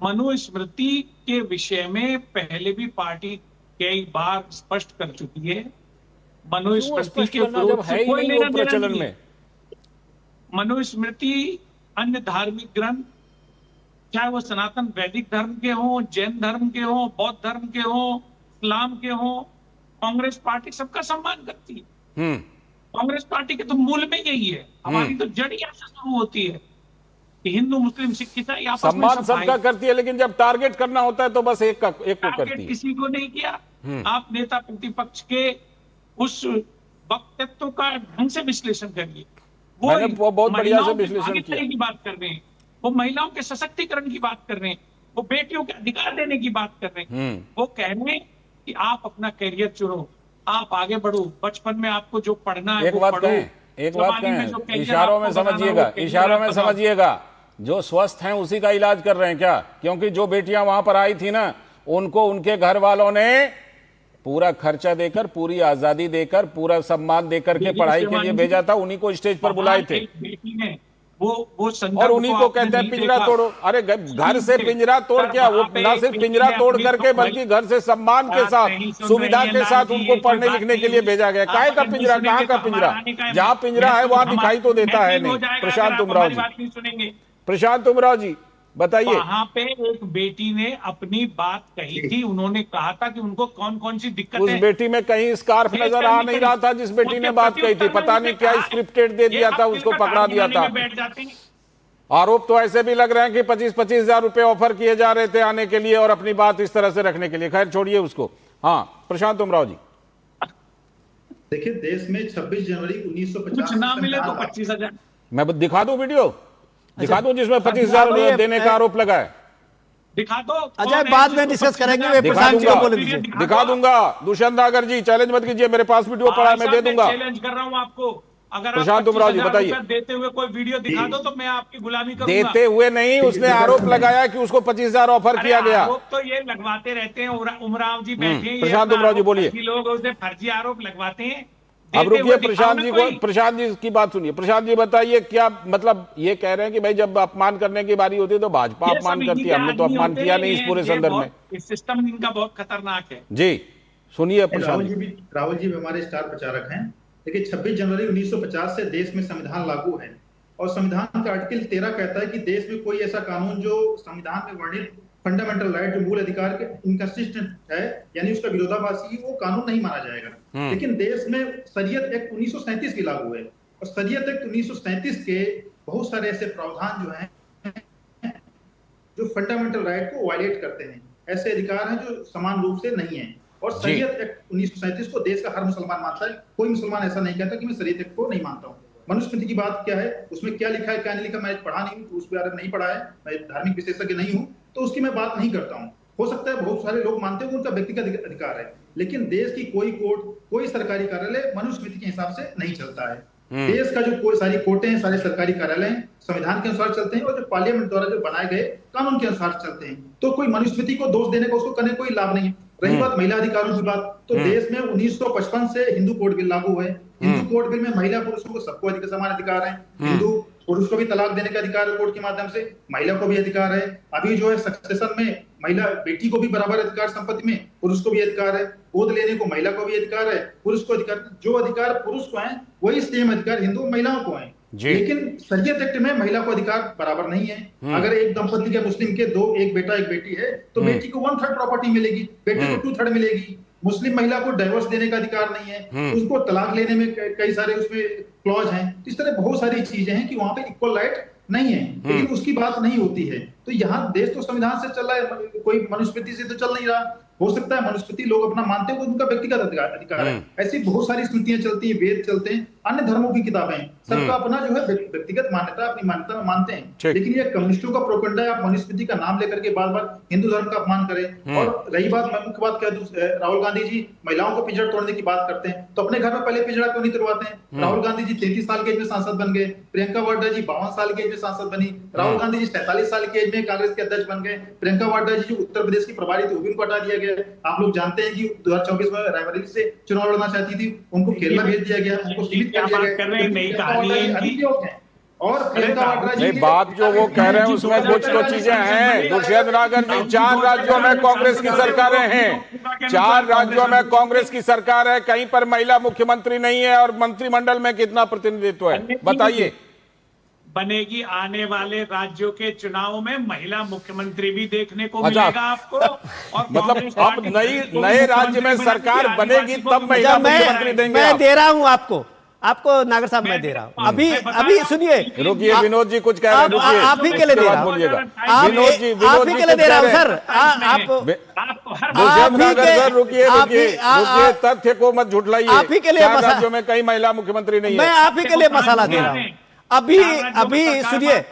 मनुस्मृति के विषय में पहले भी पार्टी कई बार स्पष्ट कर चुकी है। मनुस्मृति के विरोध से कोई लेना देना नहीं है। मनुस्मृति अन्य धार्मिक ग्रंथ, चाहे वो सनातन वैदिक धर्म के हों, जैन धर्म के हों, बौद्ध धर्म के हों, इस्लाम के हों, कांग्रेस पार्टी सबका सम्मान करती है। कांग्रेस पार्टी के तो मूल में यही है, हमारी तो जड़ यहाँ से शुरू होती है कि हिंदू मुस्लिम सिख ईसाई आपस में सम्मान सबका करती है, लेकिन जब टारगेट करना होता है तो बस एक को करती है। किसी को नहीं किया। आप नेता प्रतिपक्ष के उस वक्तव्य का ढंग से विश्लेषण करिए। वो बहुत बढ़िया से विश्लेषण किया। की बात कर रहे हैं, वो महिलाओं के सशक्तिकरण की बात कर रहे हैं, वो बेटियों के अधिकार देने की बात कर रहे हैं। वो कह रहे हैं कि आप अपना करियर चुनो, आप आगे बढ़ो, बचपन में आपको जो पढ़ना है एक बात कहें, इशारों में समझिएगा, जो स्वस्थ हैं उसी का इलाज कर रहे हैं क्या? क्योंकि जो बेटियां वहां पर आई थी ना, उनको उनके घर वालों ने पूरा खर्चा देकर, पूरी आजादी देकर, पूरा सम्मान देकर के पढ़ाई के लिए भेजा था, उन्हीं को स्टेज पर बुलाए थे। वो और उन्हीं को कहते हैं पिंजरा तोड़ो। अरे घर से पिंजरा तोड़ क्या, वो न सिर्फ पिंजरा तोड़ करके बल्कि घर से सम्मान के साथ, सुविधा के साथ उनको पढ़ने लिखने के लिए भेजा गया। काहे का पिंजरा, कहाँ का पिंजरा? जहाँ पिंजरा है वहां दिखाई तो देता है नहीं। प्रशांत उमराव जी बताइए। वहां पे एक बेटी ने अपनी बात कही थी, उन्होंने कहा था कि उनको कौन कौन सी दिक्कत है। उस बेटी में कहीं स्कार्फ नजर आ नहीं रहा था जिस बेटी ने बात कही थी, पता नहीं क्या स्क्रिप्टेड दे दिया था, उसको पकड़ा दिया था। आरोप तो ऐसे भी लग रहे हैं कि 25-25 हजार रुपए ऑफर किए जा रहे थे आने के लिए और अपनी बात इस तरह से रखने के लिए। खैर छोड़िए उसको। हाँ प्रशांत उमराव जी। देखिए देश में 26 जनवरी 1950 कुछ ना मिले तो 25,000। मैं दिखा दूं वीडियो, दिखा दूं जिसमें 25,000 देने का आरोप लगा है? दिखा दो अजय, बाद में डिस्कस करेंगे। दिखा दूंगा। दुष्यंत नागर जी चैलेंज मत कीजिए, मेरे पास वीडियो पड़ा है, मैं दे दूंगा। चैलेंज कर रहा हूं आपको, अगर प्रशांत उमराव जी बताइए। देते हुए कोई वीडियो दिखा दो तो मैं आपकी गुलामी करूंगा। देते हुए नहीं, उसने आरोप लगाया कि उसको 25,000 ऑफर किया गया। आरोप तो ये लगवाते रहते हैं, उमराव जी बैठे हैं, प्रशांत उमराव जी बोलिए। लोग उसे फर्जी आरोप लगवाते हैं। अब रुकिए, प्रशांत जी को, प्रशांत जी की बात सुनिए। प्रशांत जी बताइए, क्या मतलब ये कह रहे हैं कि भाई जब अपमान करने की बारी होती है तो भाजपा अपमान करती है, हमने तो अपमान किया नहीं इस पूरे संदर्भ में। इस सिस्टम इनका बहुत खतरनाक है। जी सुनिए राहुल जी भी हमारे स्टार प्रचारक हैं। देखिए 26 जनवरी 1950 से देश में संविधान लागू है और संविधान का आर्टिकल 13 कहता है कि देश में कोई ऐसा कानून जो संविधान में वर्णित फंडामेंटल राइट, जो मूल अधिकार के इनकंसिस्टेंट है, यानी उसका विरोधाभासी, वो कानून नहीं माना जाएगा। लेकिन देश में शरीयत एक्ट 1937 की लागू है और शरीयत एक्ट 1937 के बहुत सारे ऐसे प्रावधान जो हैं जो फंडामेंटल राइट को वायलेट करते हैं। ऐसे अधिकार हैं जो समान रूप से नहीं है और शरीयत एक्ट 1937 को देश का हर मुसलमान मानता है। कोई मुसलमान ऐसा नहीं कहता कि मैं शरीयत एक्ट को नहीं मानता हूँ। मनुस्मृति की बात क्या है, उसमें क्या लिखा है क्या नहीं लिखा, मैं पढ़ा नहीं हूँ, उस बारे में नहीं पढ़ा है, मैं धार्मिक विशेषज्ञ नहीं हूँ, तो उसकी मैं बात नहीं करता हूँ। हो सकता है बहुत सारे लोग मानते हैं उनका व्यक्तिगत अधिकार है, लेकिन देश की कोई कोर्ट, कोई सरकारी कार्यालय मनुस्मृति के हिसाब से नहीं चलता है। देश का जो कोई सारी कोर्टें हैं, सारे सरकारी कार्यालय हैं, संविधान के अनुसार चलते हैं और जो पार्लियामेंट द्वारा जो बनाए गए कानून के अनुसार चलते हैं। तो कोई मनुस्मृति को दोष देने का, उसको करने कोई लाभ नहीं है। रही बात महिला अधिकारों की बात, तो देश में 1955 से हिंदू कोड बिल लागू है। हिंदू कोड बिल में महिला पुरुषों को सबको समान अधिकार है। हिंदू पुरुष को भी तलाक देने का अधिकार है कोर्ट के माध्यम से, महिला को भी अधिकार है। अभी जो है सक्सेशन में महिला बेटी को भी बराबर अधिकार, संपत्ति में पुरुष को भी अधिकार है, गोद लेने को महिला को भी अधिकार है, पुरुष को अधिकार, जो अधिकार पुरुष को है वही सेम अधिकार हिंदू महिलाओं को है। लेकिन शरीयत एक्ट में महिला को अधिकार बराबर नहीं है। अगर एक दंपति के मुस्लिम के दो, एक बेटा एक बेटी है, तो बेटी को 1/3 प्रॉपर्टी मिलेगी, बेटे को 2/3 मिलेगी। मुस्लिम महिला को डाइवोर्स देने का अधिकार नहीं है, उसको तलाक लेने में कई सारे उसमें क्लॉज हैं। इस तरह बहुत सारी चीजें हैं कि वहां पे इक्वल राइट नहीं है, लेकिन उसकी बात नहीं होती है। तो यहाँ देश तो संविधान से चल रहा है, कोई मनुस्मृति से तो चल नहीं रहा। हो सकता है मनुस्मृति लोग अपना मानते हैं, वो उनका व्यक्तिगत अधिकार है। ऐसी बहुत सारी स्मृतियां चलती हैं, वेद चलते हैं, अन्य धर्मों की किताबें हैं, सबका अपना जो है व्यक्तिगत मान्यता, अपनी मान्यता में मानते हैं। लेकिन ये कम्युनिस्टों का प्रोपेगेंडा है, आप मनुस्मृति का नाम लेकर के बार बार हिंदू धर्म का अपमान करें। और रही बात, मैं मुख्य बात कह दूं, राहुल गांधी जी महिलाओं को पिंजड़ा तोड़ने की बात करते हैं, तो अपने घर में पहले पिंजड़ा क्यों नहीं तोड़वाते हैं? राहुल गांधी जी 33 साल के एज में सांसद बन गए, प्रियंका वाड्रा जी 52 साल के एज में सांसद बनी, राहुल गांधी जी 47 साल के एज में कांग्रेस के अध्यक्ष बन गए, प्रियंका वाड्रा जी जो उत्तर प्रदेश की प्रभारी थी वो भी उनको हटा दिया गया। आप लोग जानते हैं कि 2024 में रायबरेली से चुनाव लड़ना चाहती थी, उनको केरला भेज दिया गया, उनको सीमित कर दिया गया। और नहीं, बात जो वो कह रहे हैं उसमें कुछ तो चीजें हैं। दुष्यंत नागर जी, 4 राज्यों में कांग्रेस की सरकारें हैं, 4 राज्यों में कांग्रेस की सरकार है, कहीं पर महिला मुख्यमंत्री नहीं है, और मंत्रिमंडल में कितना प्रतिनिधित्व है बताइए? बनेगी। आने वाले राज्यों के चुनाव में महिला मुख्यमंत्री भी देखने को मिलेगा आपको। और मतलब अब नए राज्य में सरकार बनेगी तब महिला मुख्यमंत्री देंगे? मैं दे रहा हूं आपको नागर साहब, मैं दे रहा हूं। अभी सुनिए, रुकिए, विनोद जी कुछ कह रहे हैं, रुकिए, आप ही के लिए दे रहा हूं, आप ही के लिए दे रहा हूं सर। रुकिए, तथ्य को मत झुठलाइए। आप ही के लिए राज्यों में कई महिला मुख्यमंत्री नहीं है। मैं आप ही के लिए मसाला दे रहा हूं। अभी सुनिए,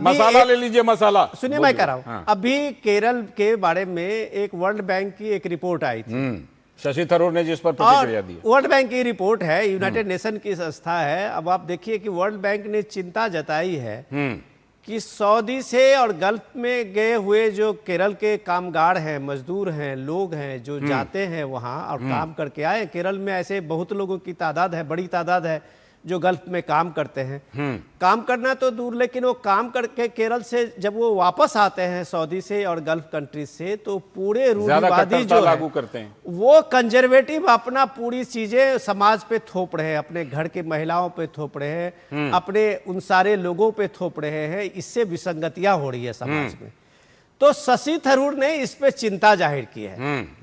मसाला ले लीजिए, मसाला सुनिए, मैं कह रहा हूं। अभी केरल के बारे में एक वर्ल्ड बैंक की एक रिपोर्ट आई थी, शशि थरूर ने जिस पर प्रतिक्रिया दी। वर्ल्ड बैंक की रिपोर्ट है, यूनाइटेड नेशन की संस्था है। अब आप देखिए कि वर्ल्ड बैंक ने चिंता जताई है कि सऊदी से और गल्फ में गए हुए जो केरल के कामगार हैं, मजदूर हैं, लोग हैं जो जाते हैं वहां और काम करके आए। केरल में ऐसे बहुत लोगों की तादाद है, बड़ी तादाद है जो गल्फ में काम करते हैं। काम करना तो दूर, लेकिन वो काम करके केरल से जब वो वापस आते हैं सऊदी से और गल्फ कंट्री से, तो पूरे रूढ़िवादी जो लागू करते हैं, वो कंजर्वेटिव अपना पूरी चीजें समाज पे थोप रहे हैं, अपने घर की महिलाओं पे थोप रहे हैं, अपने उन सारे लोगों पे थोप रहे हैं। इससे विसंगतियां हो रही है समाज में। तो शशि थरूर ने इस पे चिंता जाहिर की है।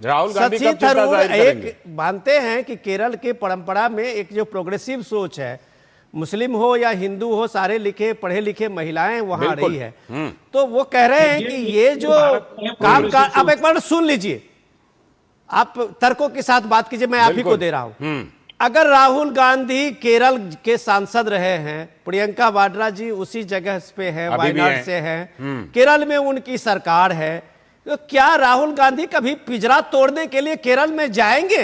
राहुल गांधी शशि थरूर एक मानते हैं कि केरल की परंपरा में एक जो प्रोग्रेसिव सोच है, मुस्लिम हो या हिंदू हो, सारे लिखे पढ़े लिखे महिलाएं वहां रही है। तो वो कह रहे हैं कि ये जो काम का, अब एक बार सुन लीजिए, आप तर्कों के साथ बात कीजिए, मैं आप ही को दे रहा हूं। अगर राहुल गांधी केरल के सांसद रहे हैं, प्रियंका वाड्रा जी उसी जगह पे हैं, वायनाड से हैं, केरल में उनकी सरकार है, तो क्या राहुल गांधी कभी पिंजरा तोड़ने के लिए केरल में जाएंगे?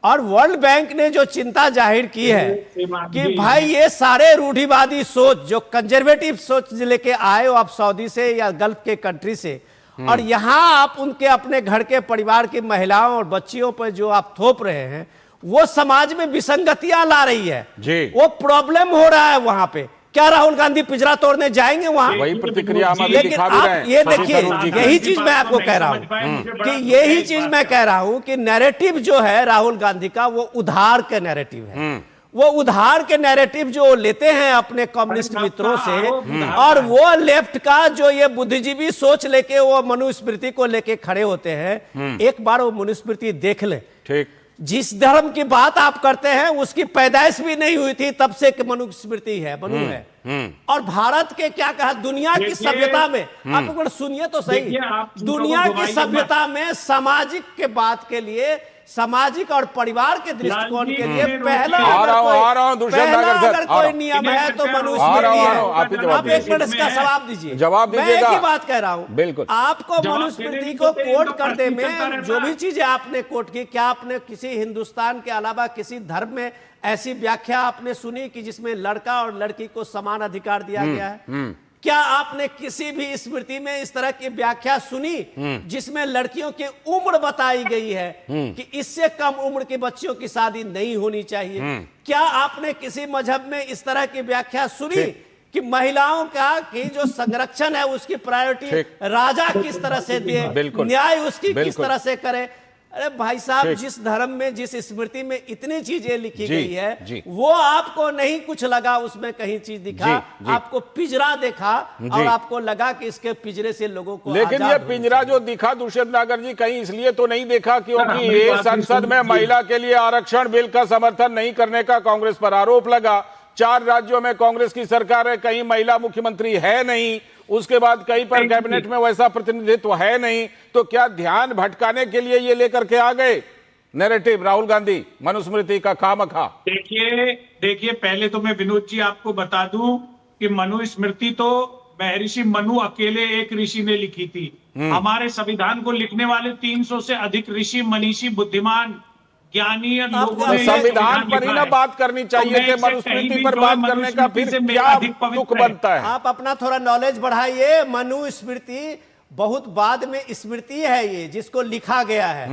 और वर्ल्ड बैंक ने जो चिंता जाहिर की है कि भाई ये सारे रूढ़िवादी सोच, जो कंजर्वेटिव सोच लेके आए हो आप सऊदी से या गल्फ के कंट्री से, और यहां आप उनके अपने घर के परिवार की महिलाओं और बच्चियों पर जो आप थोप रहे हैं, वो समाज में विसंगतियां ला रही है जी। वो प्रॉब्लम हो रहा है वहां पे। क्या राहुल गांधी पिंजरा तोड़ने जाएंगे वहां? वही प्रतिक्रिया हम लेकिन आप ये देखिए, यही चीज मैं आपको कह रहा हूं कि यही चीज मैं कह रहा हूं कि नैरेटिव जो है राहुल गांधी का, वो उधार का नैरेटिव है। वो उधार के नैरेटिव जो लेते हैं अपने कम्युनिस्ट मित्रों से, और वो लेफ्ट का जो ये बुद्धिजीवी सोच लेके वो मनुस्मृति को लेके खड़े होते हैं। एक बार वो मनुस्मृति देख ले, ठीक, जिस धर्म की बात आप करते हैं उसकी पैदाइश भी नहीं हुई थी तब से मनुस्मृति है, मनु है। और भारत के क्या कहा, दुनिया की सभ्यता में, आप एक बार सुनिए तो सही, दुनिया की सभ्यता में सामाजिक के बात के लिए, सामाजिक और परिवार के दृष्टिकोण के लिए पहला अगर कोई नियम है तो मनुस्मृति है। आप एक मिनट इसका जवाब दीजिए, जवाब दीजिएगा। मैं एक ही बात कह रहा हूं, बिल्कुल आपको मनुस्मृति को कोट करने में जो भी चीजें आपने कोट की, क्या आपने किसी हिंदुस्तान के अलावा किसी धर्म में ऐसी व्याख्या आपने सुनी कि जिसमें लड़का और लड़की को समान अधिकार दिया गया है? क्या आपने किसी भी स्मृति में इस तरह की व्याख्या सुनी जिसमें लड़कियों की उम्र बताई गई है कि इससे कम उम्र की बच्चियों की शादी नहीं होनी चाहिए? क्या आपने किसी मजहब में इस तरह की व्याख्या सुनी कि महिलाओं का की जो संरक्षण है उसकी प्रायोरिटी राजा किस तरह से दे, न्याय उसकी किस तरह से करे। अरे भाई साहब, जिस धर्म में, जिस स्मृति में इतनी चीजें लिखी गई है, वो आपको नहीं कुछ लगा, उसमें कहीं चीज दिखा, आपको पिंजरा देखा और आपको लगा कि इसके पिंजरे से लोगों को। लेकिन ये पिंजरा जो दिखा दुष्यंत नागर जी, कहीं इसलिए तो नहीं देखा क्योंकि ये संसद में महिला के लिए आरक्षण बिल का समर्थन नहीं करने का कांग्रेस पर आरोप लगा। 4 राज्यों में कांग्रेस की सरकार है, कहीं महिला मुख्यमंत्री है नहीं, उसके बाद कहीं पर कैबिनेट में वैसा प्रतिनिधित्व है नहीं, तो क्या ध्यान भटकाने के लिए ये लेकर के आ गए नैरेटिव राहुल गांधी मनुस्मृति का खामखा? देखिए पहले तो मैं विनोद जी आपको बता दूं कि मनुस्मृति तो महर्षि मनु अकेले एक ऋषि ने लिखी थी। हमारे संविधान को लिखने वाले 300 से अधिक ऋषि, मनीषी, बुद्धिमान, ज्ञानी लोगों ने संविधान पर ही ना बात करनी चाहिए कि मनुस्मृति पर बात करने का फिर क्या तुक बनता है? आप अपना थोड़ा नॉलेज बढ़ाइए। मनुस्मृति बहुत बाद में स्मृति है ये, जिसको लिखा गया है।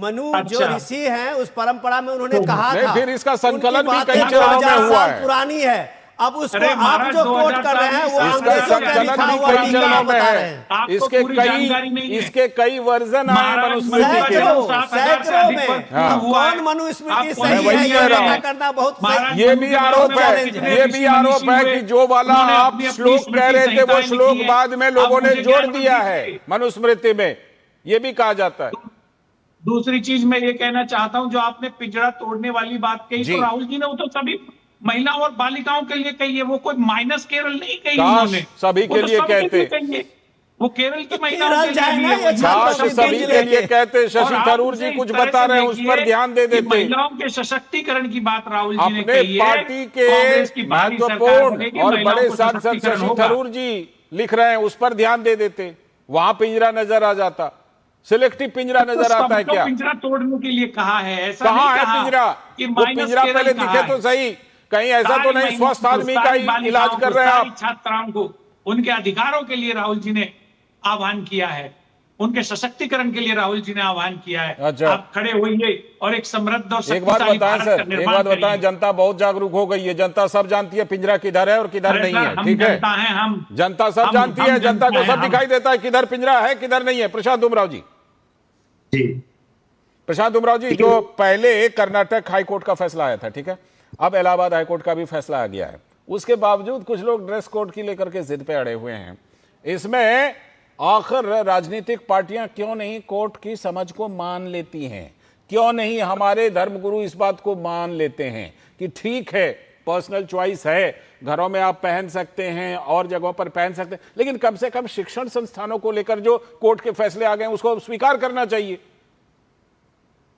मनु जो ऋषि हैं उस परंपरा में उन्होंने कहा था, फिर इसका संकलन भी कई चरणों में हुआ है, पुरानी है। अब उसको आप जो कोट कर रहे हैं वो अंग्रेजों का लिखा हुआ टीका बता रहे हैं। इसके कई वर्जन आए मनुस्मृति के, सैकड़ों में। कौन मनुस्मृति सही है ये पता करना बहुत सही। ये भी आरोप है कि जो वाला आप श्लोक कह रहे थे वो श्लोक बाद में लोगों ने जोड़ दिया है मनुस्मृति में, ये भी कहा जाता है। दूसरी चीज मैं ये कहना चाहता हूं, जो आपने पिंजरा तोड़ने वाली बात कही, तो राहुल जी ने वो तो सभी महिलाओं और बालिकाओं के लिए कही है, वो कोई माइनस केरल नहीं कही उन्होंने, सभी के लिए कहते, वो केरल की महिलाओं के लिए सभी के लिए कहते। शशि थरूर जी कुछ बता रहे हैं, उस पर ध्यान दे देते। महिलाओं के सशक्तिकरण की बात राहुल जी ने अपने पार्टी के महत्वपूर्ण और बड़े सांसद शशि थरूर जी लिख रहे हैं, उस पर ध्यान दे देते, वहां पिंजरा नजर आ जाता। सिलेक्टिव पिंजरा नजर आता है क्या? पिंजरा तोड़ने के लिए कहा है, ऐसा कहाँ है पिंजरा? वो पिंजरा पहले दिखे तो सही, कहीं ऐसा तो नहीं स्वस्थ आदमी का ही इलाज कर रहे हैं आप? छात्राओं को उनके अधिकारों के लिए राहुल जी ने आह्वान किया है, उनके सशक्तिकरण के लिए राहुल जी ने आह्वान किया है। आप खड़े होइए और एक समृद्ध और शक्तिशाली भारत का निर्माण करिए। एक बात बताएं, जनता बहुत जागरूक हो गई है, जनता सब जानती है पिंजरा किधर है और किधर नहीं है, ठीक है? जनता सब जानती है, जनता को सब दिखाई देता है किधर पिंजरा है किधर नहीं है। प्रशांत उमराव जी, प्रशांत उमराव जी, जो पहले कर्नाटक हाईकोर्ट का फैसला आया था, ठीक है, अब इलाहाबाद हाईकोर्ट का भी फैसला आ गया है, उसके बावजूद कुछ लोग ड्रेस कोड की लेकर के जिद पे अड़े हुए हैं। इसमें आखिर राजनीतिक पार्टियां क्यों नहीं कोर्ट की समझ को मान लेती हैं? क्यों नहीं हमारे धर्मगुरु इस बात को मान लेते हैं कि ठीक है, पर्सनल चॉइस है, घरों में आप पहन सकते हैं और जगहों पर पहन सकते हैं, लेकिन कम से कम शिक्षण संस्थानों को लेकर जो कोर्ट के फैसले आ गए उसको स्वीकार करना चाहिए।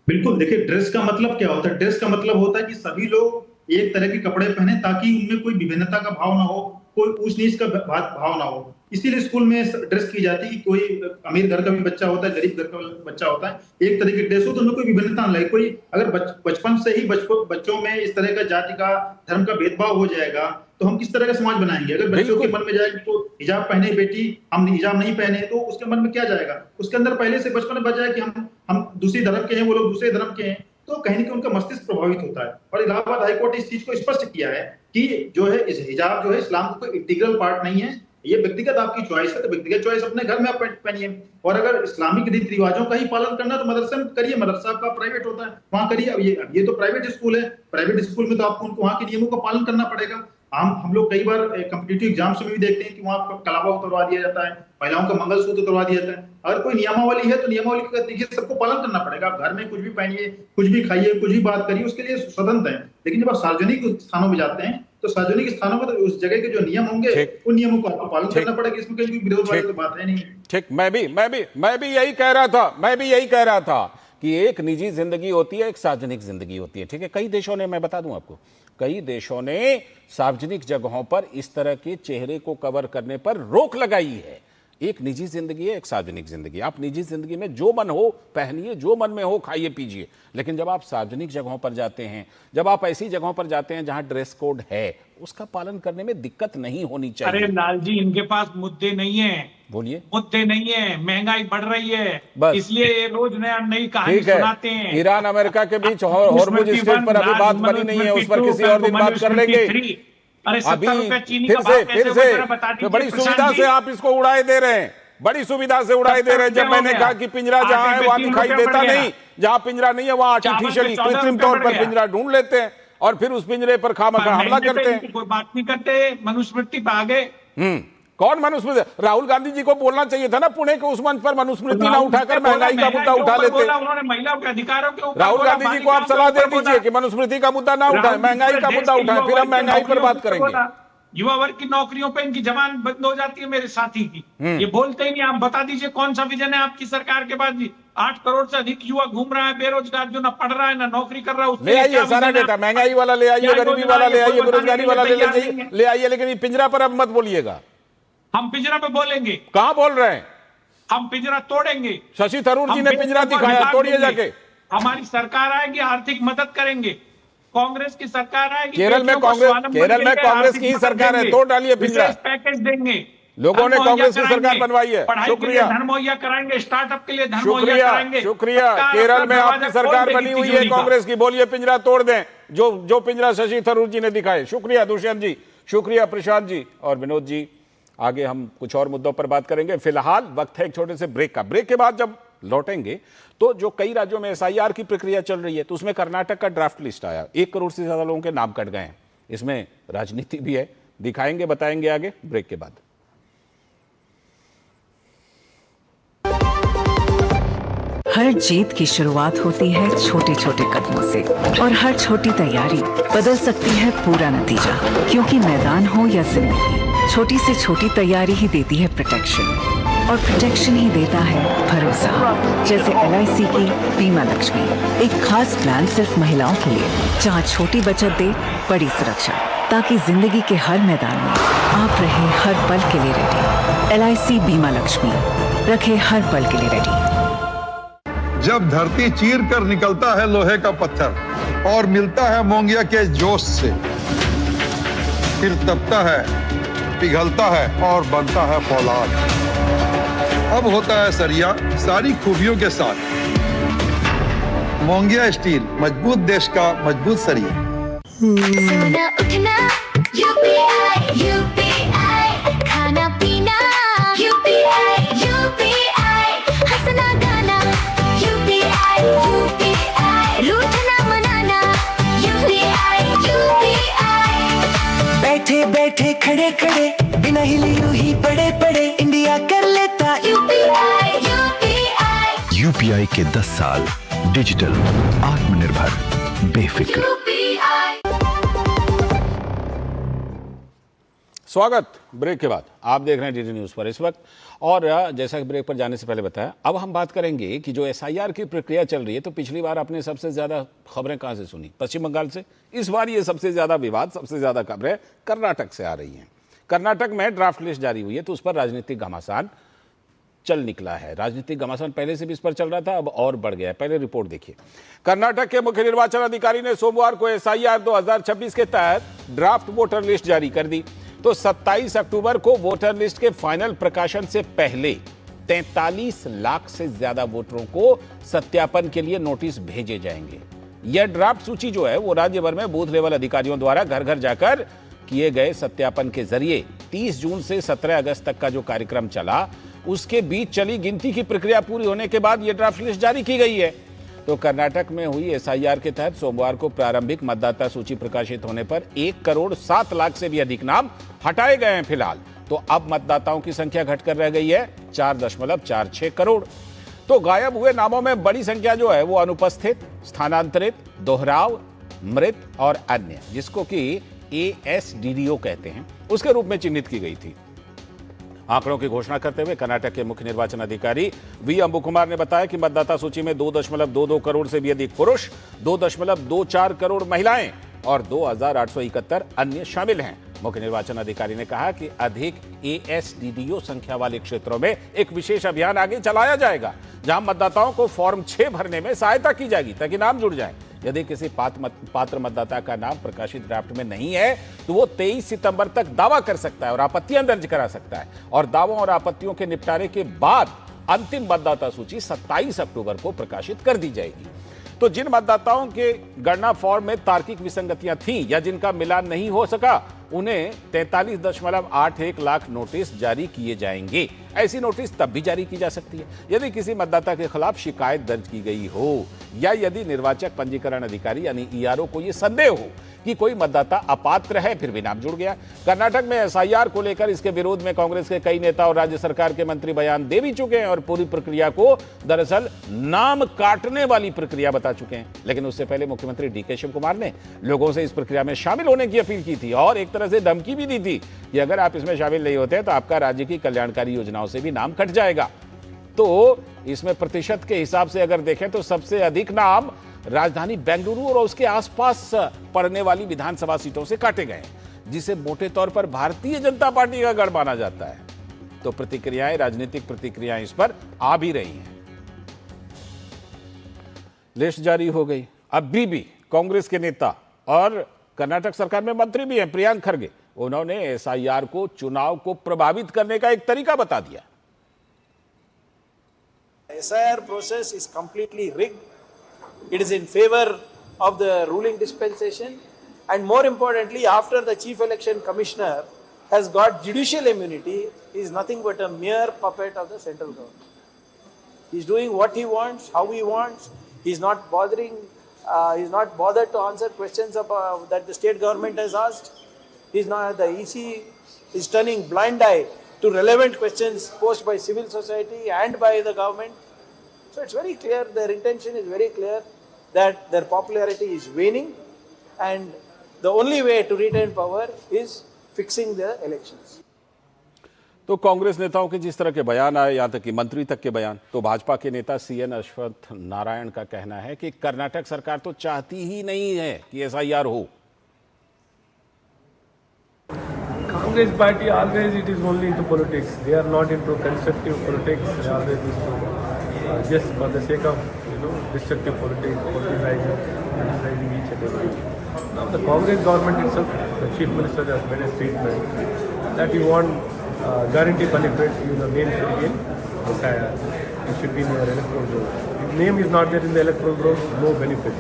बिल्कुल, देखिए ड्रेस का मतलब क्या होता है? ड्रेस का मतलब होता है कि सभी लोग एक तरह के कपड़े पहने ताकि उनमें कोई विभिन्नता का भाव ना हो, कोई ऊंच नीच का भाव ना हो। इसीलिए स्कूल में ड्रेस की जाती है कि कोई अमीर घर का भी बच्चा होता है, गरीब घर का बच्चा होता है, एक तरह की ड्रेस हो तो उनमें कोई विभिन्नता ना लगे। कोई अगर बचपन से ही बच्चों में इस तरह का जाति का, धर्म का भेदभाव हो जाएगा तो हम किस तरह का समाज बनाएंगे? अगर बच्चों के मन में जाएगा तो हिजाब पहने बेटी, हम हिजाब नहीं पहने, तो उसके मन में क्या जाएगा? उसके अंदर पहले से बचपन में बच जाए कि हम दूसरी धर्म के हैं, वो लोग दूसरे धर्म के हैं, तो कहीं ना कहीं उनका मस्तिष्क प्रभावित होता है। और इलाहाबाद हाईकोर्ट इस चीज को स्पष्ट किया है कि जो है इस हिजाब जो है इस्लाम का कोई इंटीग्रल पार्ट नहीं है, ये व्यक्तिगत आपकी चॉइस है, तो व्यक्तिगत चॉइस अपने घर में आप पहनिए। और अगर इस्लामिक रीति रिवाजों का ही पालन करना तो मदरसे में करिए, मदरसा आपका प्राइवेट होता है वहां करिए। अब ये तो प्राइवेट स्कूल है, प्राइवेट स्कूल में तो आपको उनको वहां के नियमों का पालन करना पड़ेगा। हम लोग कई बार कॉम्पिटिटिव एग्जाम्स में भी देखते हैं कि वहां पर कलावा उतरवा दिया जाता है, महिलाओं का मंगलसूत्र उतरवा दिया जाता है। अगर कोई नियमावली है तो नियमावली का देखिए सबको पालन करना पड़ेगा। आप घर में कुछ भी पहनिए, कुछ भी खाइए, कुछ भी बात करिए, उसके लिए स्वतंत्र है। लेकिन जब आप सार्वजनिक स्थानों में जाते हैं तो सार्वजनिक स्थानों में तो उस जगह के जो नियम होंगे उन नियमों को आपको पालन करना पड़ेगा। इसमें कोई विरोध वाली तो बात है नहीं। ठीक, मैं भी यही कह रहा था कि एक निजी जिंदगी होती है, एक सार्वजनिक जिंदगी होती है, ठीक है? कई देशों ने, मैं बता दूं आपको, कई देशों ने सार्वजनिक जगहों पर इस तरह के चेहरे को कवर करने पर रोक लगाई है। एक निजी जिंदगी है, एक सार्वजनिक जिंदगी। आप निजी जिंदगी में जो मन हो पहनिए, जो मन में हो खाइए पीजिए, लेकिन जब आप सार्वजनिक जगहों पर जाते हैं, जब आप ऐसी जगहों पर जाते हैं जहां ड्रेस कोड है, उसका पालन करने में दिक्कत नहीं होनी चाहिए। अरे लाल जी, इनके पास मुद्दे नहीं है। बोलिए। मुद्दे नहीं है, महंगाई बढ़ रही है, इसलिए ये रोज नई कहानी सुनाते हैं। ईरान अमेरिका के बीच हॉर्मुज स्ट्रेट पर अभी बात बनी नहीं है, उस पर किसी और दिन बात कर लेंगे। अरे अभी 70 रुपए चीनी फिर का भाव कैसे हुआ जरा बता से दीजिए बड़ी प्रशांत सुविधा जी। से आप इसको उड़ाए दे रहे हैं, बड़ी सुविधा से उड़ाए दे रहे हैं। जब मैंने कहा कि पिंजरा जहां है वहां दिखाई देता नहीं, जहाँ पिंजरा नहीं है वहां आर्टिफिशियली कृत्रिम तौर पर पिंजरा ढूंढ लेते हैं और फिर उस पिंजरे पर खामखा हमला करते हैं। कोई बात नहीं करते, मनुस्मृति पे आगे। कौन मनुस्मृति? राहुल गांधी जी को बोलना चाहिए था ना पुणे के उस मंच पर मनुस्मृति ना उठाकर महंगाई का मुद्दा उठा लेते। उन्होंने महिलाओं के अधिकारों के ऊपर राहुल गांधी जी को आप सलाह दे दीजिए कि मनुस्मृति का मुद्दा ना उठाए, महंगाई का मुद्दा उठाए, फिर हम महंगाई पर बात करेंगे। युवा वर्ग की नौकरियों पे इनकी जबान बंद हो जाती है मेरे साथी की, ये बोलते ही नहीं। आप बता दीजिए कौन सा विजन है आपकी सरकार के पास? 8 करोड़ से अधिक युवा घूम रहा है बेरोजगार, जो ना पढ़ रहा है ना नौकरी कर रहा है। ले आइए सारा डेटा, महंगाई वाला ले आइए, गरीबी वाला ले आइए, बेरोजगारी वाला ले आइए, लेकिन ये पिंजरा पर अब मत बोलिएगा। हम पिंजरा पे बोलेंगे। कहां बोल रहे हैं? हम पिंजरा तोड़ेंगे। शशि थरूर जी ने पिंजरा दिखाया, तोड़िए जाके। हमारी सरकार आएगी, आर्थिक मदद करेंगे। कांग्रेस की सरकार आएगी, केरल में कांग्रेस की ही सरकार है, तोड़ डालिए पिंजरा। पैकेज देंगे, लोगों ने कांग्रेस की सरकार बनवाई है। शुक्रिया, धन मुहैया कराएंगे, स्टार्टअप के लिए धन मुहैया कराएंगे। शुक्रिया। केरल में आपकी सरकार बनी हुई है कांग्रेस की, बोलिए पिंजरा तोड़ दें, जो पिंजरा शशि थरूर जी ने दिखाए। शुक्रिया दुष्यंत जी, शुक्रिया प्रशांत जी और विनोद जी। आगे हम कुछ और मुद्दों पर बात करेंगे, फिलहाल वक्त है एक छोटे से ब्रेक का। ब्रेक के बाद जब लौटेंगे तो जो कई राज्यों में SIR की प्रक्रिया चल रही है, तो उसमें कर्नाटक का ड्राफ्ट लिस्ट आया, 1 करोड़ से ज्यादा लोगों के नाम कट गए हैं। इसमें राजनीति भी है, दिखाएंगे, बताएंगे आगे ब्रेक के बाद। हर जीत की शुरुआत होती है छोटे छोटे कदमों से और हर छोटी तैयारी बदल सकती है पूरा नतीजा। क्योंकि मैदान हो या जिंदगी, छोटी से छोटी तैयारी ही देती है प्रोटेक्शन और प्रोटेक्शन ही देता है भरोसा। जैसे LIC की बीमा लक्ष्मी, एक खास प्लान सिर्फ महिलाओं के लिए, जहां छोटी बचत दे बड़ी सुरक्षा, ताकि जिंदगी के हर मैदान में आप रहे हर पल के लिए रेडी। LIC बीमा लक्ष्मी, रखे हर पल के लिए रेडी। जब धरती चीर कर निकलता है लोहे का पत्थर और मिलता है मोंगिया के जोश से, फिर तपता है, पिघलता है और बनता है फौलाद। अब होता है सरिया सारी खूबियों के साथ। मोंगिया स्टील, मजबूत देश का मजबूत सरिया। सोना उठना UPI UPI, खाना पीना UPI UPI, हंसना गाना UPI UPI, रूठना मनाना UPI UPI। बैठे बैठे खड़े खड़े बिना हिले यूं ही पड़े पड़े इंडिया कर लेता UPI UPI। UPI के 10 साल डिजिटल, आत्मनिर्भर, बेफिक्र। स्वागत ब्रेक के बाद, आप देख रहे हैं DD न्यूज पर इस वक्त। और जैसा कि ब्रेक पर जाने से पहले बताया, अब हम बात करेंगे कि जो SIR की प्रक्रिया चल रही है, तो पिछली बार आपने सबसे ज्यादा खबरें कहां से सुनी? पश्चिम बंगाल से। इस बार ये सबसे ज्यादा विवाद, सबसे ज्यादा खबरें कर्नाटक से आ रही हैं। कर्नाटक में ड्राफ्ट लिस्ट जारी हुई है, तो उस पर राजनीतिक घमासान चल निकला है। राजनीतिक घमासान पहले से भी इस पर चल रहा था, अब और बढ़ गया है। पहले रिपोर्ट देखिए। कर्नाटक के मुख्य निर्वाचन अधिकारी ने सोमवार को SIR 2026 के तहत ड्राफ्ट वोटर लिस्ट जारी कर दी। तो 27 अक्टूबर को वोटर लिस्ट के फाइनल प्रकाशन से पहले 43 लाख से ज्यादा वोटरों को सत्यापन के लिए नोटिस भेजे जाएंगे। यह ड्राफ्ट सूची जो है वो राज्य भर में बूथ लेवल अधिकारियों द्वारा घर घर जाकर किए गए सत्यापन के जरिए 30 जून से 17 अगस्त तक का जो कार्यक्रम चला, उसके बीच चली गिनती की प्रक्रिया पूरी होने के बाद यह ड्राफ्ट लिस्ट जारी की गई है। तो कर्नाटक में हुई SIR के तहत सोमवार को प्रारंभिक मतदाता सूची प्रकाशित होने पर 1 करोड़ 7 लाख से भी अधिक नाम हटाए गए हैं फिलहाल। तो अब मतदाताओं की संख्या घटकर रह गई है 4.46 करोड़। तो गायब हुए नामों में बड़ी संख्या जो है वो अनुपस्थित, स्थानांतरित, दोहराव, मृत और अन्य, जिसको कि ASDDO कहते हैं, उसके रूप में चिन्हित की गई थी। आंकड़ों की घोषणा करते हुए कर्नाटक के मुख्य निर्वाचन अधिकारी V अंबुकुमार ने बताया कि मतदाता सूची में 2.22 करोड़ से भी अधिक पुरुष, 2.24 करोड़ महिलाएं और 2,871 अन्य शामिल हैं। मुख्य निर्वाचन अधिकारी ने कहा कि अधिक ASDDO संख्या वाले क्षेत्रों में एक विशेष अभियान आगे चलाया जाएगा, जहां मतदाताओं को फॉर्म 6 भरने में सहायता की जाएगी ताकि नाम जुड़ जाए। यदि किसी पात्र मतदाता का नाम प्रकाशित ड्राफ्ट में नहीं है, तो वो 23 सितंबर तक दावा कर सकता है और आपत्तियां दर्ज करा सकता है। और दावों और आपत्तियों के निपटारे के बाद अंतिम मतदाता सूची 27 अक्टूबर को प्रकाशित कर दी जाएगी। तो जिन मतदाताओं के गणना फॉर्म में तार्किक विसंगतियां थी या जिनका मिलान नहीं हो सका, उन्हें 43.81 लाख नोटिस जारी किए जाएंगे। ऐसी नोटिस तब भी जारी की जा सकती है यदि किसी मतदाता के खिलाफ शिकायत दर्ज की गई हो या यदि निर्वाचक पंजीकरण अधिकारी यानी ईआरओ को यह संदेह हो कि कोई मतदाता अपात्र है, फिर भी नाम जुड़ गया। कर्नाटक में एसआईआर को लेकर इसके विरोध में कांग्रेस के कई नेता और राज्य सरकार के मंत्री बयान दे भी चुके हैं और पूरी प्रक्रिया को दरअसल नाम काटने वाली प्रक्रिया बता चुके हैं। लेकिन उससे पहले मुख्यमंत्री डीके शिव कुमार ने लोगों से इस प्रक्रिया में शामिल होने की अपील की थी और एक तरह से धमकी भी दी थी कि अगर आप इसमें शामिल नहीं होते तो आपका राज्य की कल्याणकारी योजनाओं से भी नाम कट जाएगा। तो इसमें प्रतिशत के हिसाब से अगर देखें तो सबसे अधिक नाम राजधानी बेंगलुरु और उसके आसपास पड़ने वाली विधानसभा सीटों से काटे गए, जिसे मोटे तौर पर भारतीय जनता पार्टी का गढ़ माना जाता है। तो प्रतिक्रियाएं, राजनीतिक प्रतिक्रियाएं इस पर आ भी रही हैं। लिस्ट जारी हो गई। अभी भी कांग्रेस के नेता और कर्नाटक सरकार में मंत्री भी हैं प्रियांक खरगे, उन्होंने एसआईआर को चुनाव को प्रभावित करने का एक तरीका बता दिया। SIR process is completely rigged. It is in favor of the ruling dispensation, and more importantly, after the chief election commissioner has got judicial immunity, he is nothing but a mere puppet of the central government. He is doing what he wants, how he wants. He is not bothering. He is not bothered to answer questions about, that the state government has asked. He is not. The EC is turning blind eye to relevant questions posed by civil society and by the government. So it's very clear, their intention is very clear that their popularity is waning and the only way to retain power is fixing the elections. तो कांग्रेस नेताओं के जिस तरह के बयान आए, यहां तक कि मंत्री तक के बयान, तो भाजपा के नेता CN अश्वत्थ नारायण का कहना है कि कर्नाटक सरकार तो चाहती ही नहीं है कि एसआईआर हो। Congress party always it is only into politics. They are not into constructive politics. They are always into just for the sake of destructive politics, politicizing each and every. Now the Congress government itself, the chief minister has made a statement that you want guarantee benefit. Your name should be in SIR. It should be in your electoral roll. If name is not there in the electoral roll, no benefit.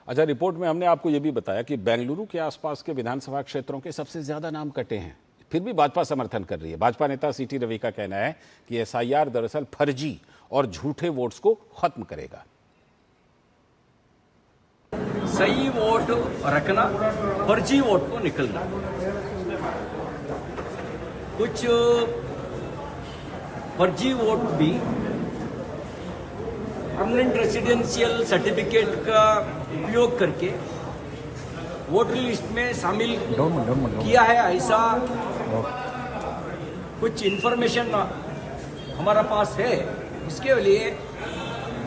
अच्छा, report में हमने आपको यह भी बताया कि बेंगलुरु के आसपास के विधानसभा क्षेत्रों के सबसे ज्यादा नाम कटे हैं, फिर भी भाजपा समर्थन कर रही है। भाजपा नेता CT रवि का कहना है कि एसआईआर दरअसल फर्जी और झूठे वोट्स को खत्म करेगा। सही वोट रखना, फर्जी वोट को निकलना। कुछ फर्जी वोट भी परमानेंट रेसिडेंशियल सर्टिफिकेट का उपयोग करके वोटर लिस्ट में शामिल किया है, ऐसा कुछ इंफॉर्मेशन हमारा पास है। इसके लिए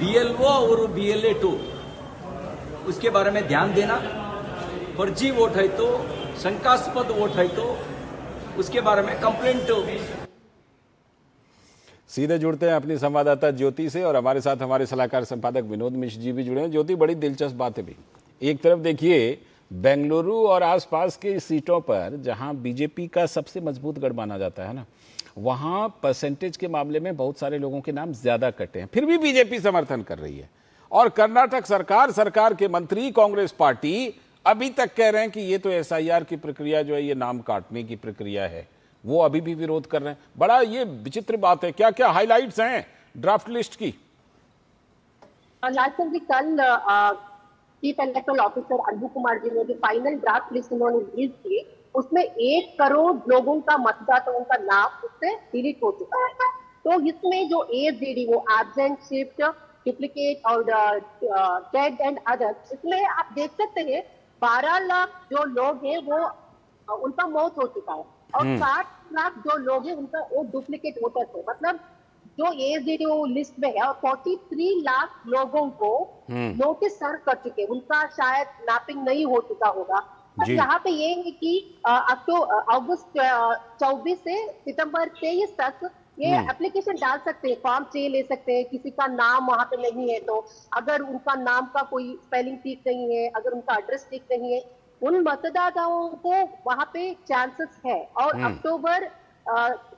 BLO और BLA 2 उसके बारे में ध्यान देना। फर्जी वोट है तो, शंकास्पद वोट है तो उसके बारे में कंप्लेंट। सीधे जुड़ते हैं अपनी संवाददाता ज्योति से और हमारे साथ हमारे सलाहकार संपादक विनोद मिश्र जी भी जुड़े हैं। ज्योति, बड़ी दिलचस्प बात है भी। एक तरफ देखिए बेंगलुरु और आसपास की सीटों पर जहां बीजेपी का सबसे मजबूत गढ़ माना जाता है ना, वहां परसेंटेज के मामले में बहुत सारे लोगों के नाम ज्यादा कटे हैं, फिर भी बीजेपी समर्थन कर रही है। और कर्नाटक सरकार के मंत्री कांग्रेस पार्टी अभी तक कह रहे हैं कि ये तो एसआईआर की प्रक्रिया जो है ये नाम काटने की प्रक्रिया है, वो अभी भी विरोध कर रहे हैं। बड़ा ये विचित्र बात है। क्या क्या हाइलाइट्स हैं ड्राफ्ट लिस्ट की? लास्ट जी कल chief electoral officer Anbu Kumar ji ने जो फाइनल ड्राफ्ट लिस्ट उन्होंने रिलीज की, उसमें 1 करोड़ लोगों का मतदाताओं का नाम उससे डिलीट हो चुका है। तो इसमें जो ASDD वो एब्सेंट, शिफ्ट, डुप्लीकेट और डेड एंड अदर्स, इसमें आप देख सकते हैं 12 लाख जो लोग हैं वो उनका मौत हो चुका है और 60 लाख जो लोग हैं उनका वो डुप्लीकेट वोटर थे। मतलब जो ASDD लिस्ट में है और 43 लाख लोगों को नोटिस सर्व कर चुके हैं, उनका शायद मैपिंग नहीं हो चुका होगा। अब यहाँ पे ये है कि अगस्त 24 से सितंबर 23 तक ये एप्लीकेशन डाल सकते हैं, फॉर्म 6 ले सकते हैं। किसी का नाम वहाँ पे नहीं है तो अगर उनका नाम का कोई स्पेलिंग ठीक नहीं है, अगर उनका एड्रेस ठीक नहीं है, उन मतदाताओं को वहाँ पे चांसेस है। और अक्टूबर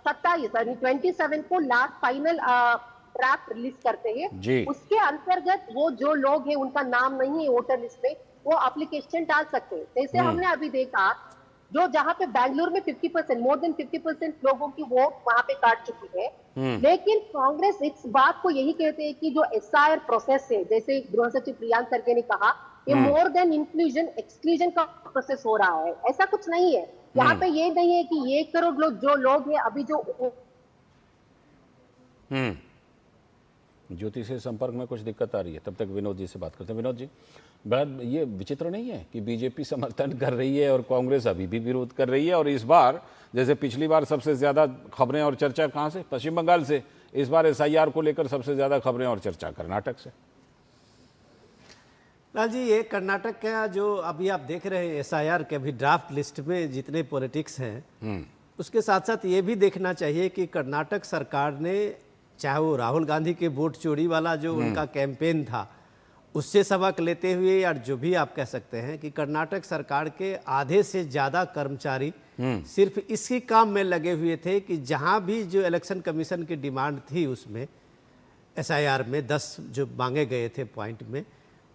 27 को लास्ट फाइनल ड्राफ्ट रिलीज करते हैं। उसके अंतर्गत वो जो लोग हैं उनका नाम नहीं है वोटर लिस्ट में, वो एप्लीकेशन डाल सकते हैं। जैसे हमने अभी देखा जो जहाँ पे बैंगलोर में 50%, मोर देन 50% लोगों की वोट वहां पे काट चुकी है। लेकिन कांग्रेस इस बात को यही कहते हैं कि जो एसआईआर प्रोसेस है, जैसे गृह सचिव प्रियांक खड़गे ने कहा, ये मोर देन इंक्लूजन एक्सक्लूजन का प्रोसेस हो रहा है। ऐसा कुछ नहीं है यहाँ पे। ये नहीं है कि 1 करोड़ लोग जो लोग हैं अभी जो ज्योति से संपर्क में कुछ दिक्कत आ रही है, तब तक विनोद जी से बात करते हैं। विनोद जी, बड़ा ये विचित्र नहीं है कि बीजेपी समर्थन कर रही है और कांग्रेस अभी भी विरोध कर रही है, और इस बार जैसे पिछली बार सबसे ज्यादा खबरें और चर्चा कहां से, पश्चिम बंगाल से, इस बार एसआईआर को लेकर सबसे ज्यादा खबरें और चर्चा कर्नाटक से। लाल जी, ये कर्नाटक का जो अभी आप देख रहे हैं एसआईआर के अभी ड्राफ्ट लिस्ट में जितने पॉलिटिक्स हैं, उसके साथ साथ ये भी देखना चाहिए कि कर्नाटक सरकार ने, चाहे वो राहुल गांधी के वोट चोरी वाला जो उनका कैंपेन था उससे सबक लेते हुए, या जो भी आप कह सकते हैं कि कर्नाटक सरकार के आधे से ज़्यादा कर्मचारी सिर्फ इसी काम में लगे हुए थे कि जहां भी जो इलेक्शन कमीशन की डिमांड थी उसमें एसआईआर में 10 जो मांगे गए थे पॉइंट में,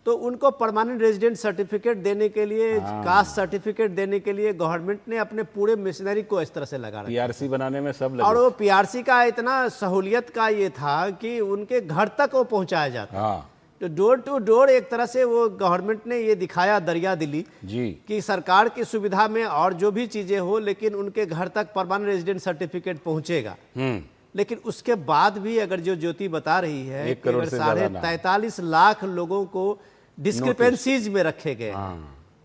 तो उनको परमानेंट रेजिडेंट सर्टिफिकेट देने के लिए, कास्ट सर्टिफिकेट देने के लिए गवर्नमेंट ने अपने पूरे मशीनरी को इस तरह से लगा रखा। पीआरसी बनाने में सब लगे। और वो पीआरसी का इतना सहूलियत का ये था कि उनके घर तक वो पहुंचाया जाता। तो डोर टू डोर एक तरह से वो गवर्नमेंट ने ये दिखाया दरिया दिली जी कि सरकार की सुविधा में और जो भी चीजें हो, लेकिन उनके घर तक परमानेंट रेजिडेंट सर्टिफिकेट पहुंचेगा। लेकिन उसके बाद भी अगर जो ज्योति बता रही है कि अगर 43.5 लाख लोगों को डिस्क्रिपेंसीज में रखे गए,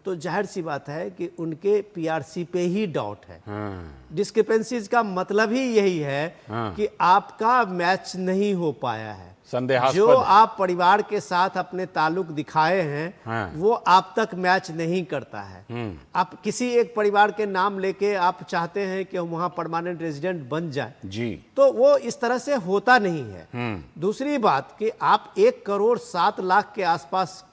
तो जाहिर सी बात है कि उनके पीआरसी पे ही डाउट है। डिस्क्रिपेंसीज का मतलब ही यही है कि आपका मैच नहीं हो पाया है। जो आप परिवार के साथ अपने ताल्लुक दिखाए हैं वो आप तक मैच नहीं करता है। आप किसी एक परिवार के नाम लेके आप चाहते हैं कि वहां परमानेंट रेजिडेंट बन जाए जी, तो वो इस तरह से होता नहीं है। दूसरी बात कि आप 1 करोड़ 7 लाख के आसपास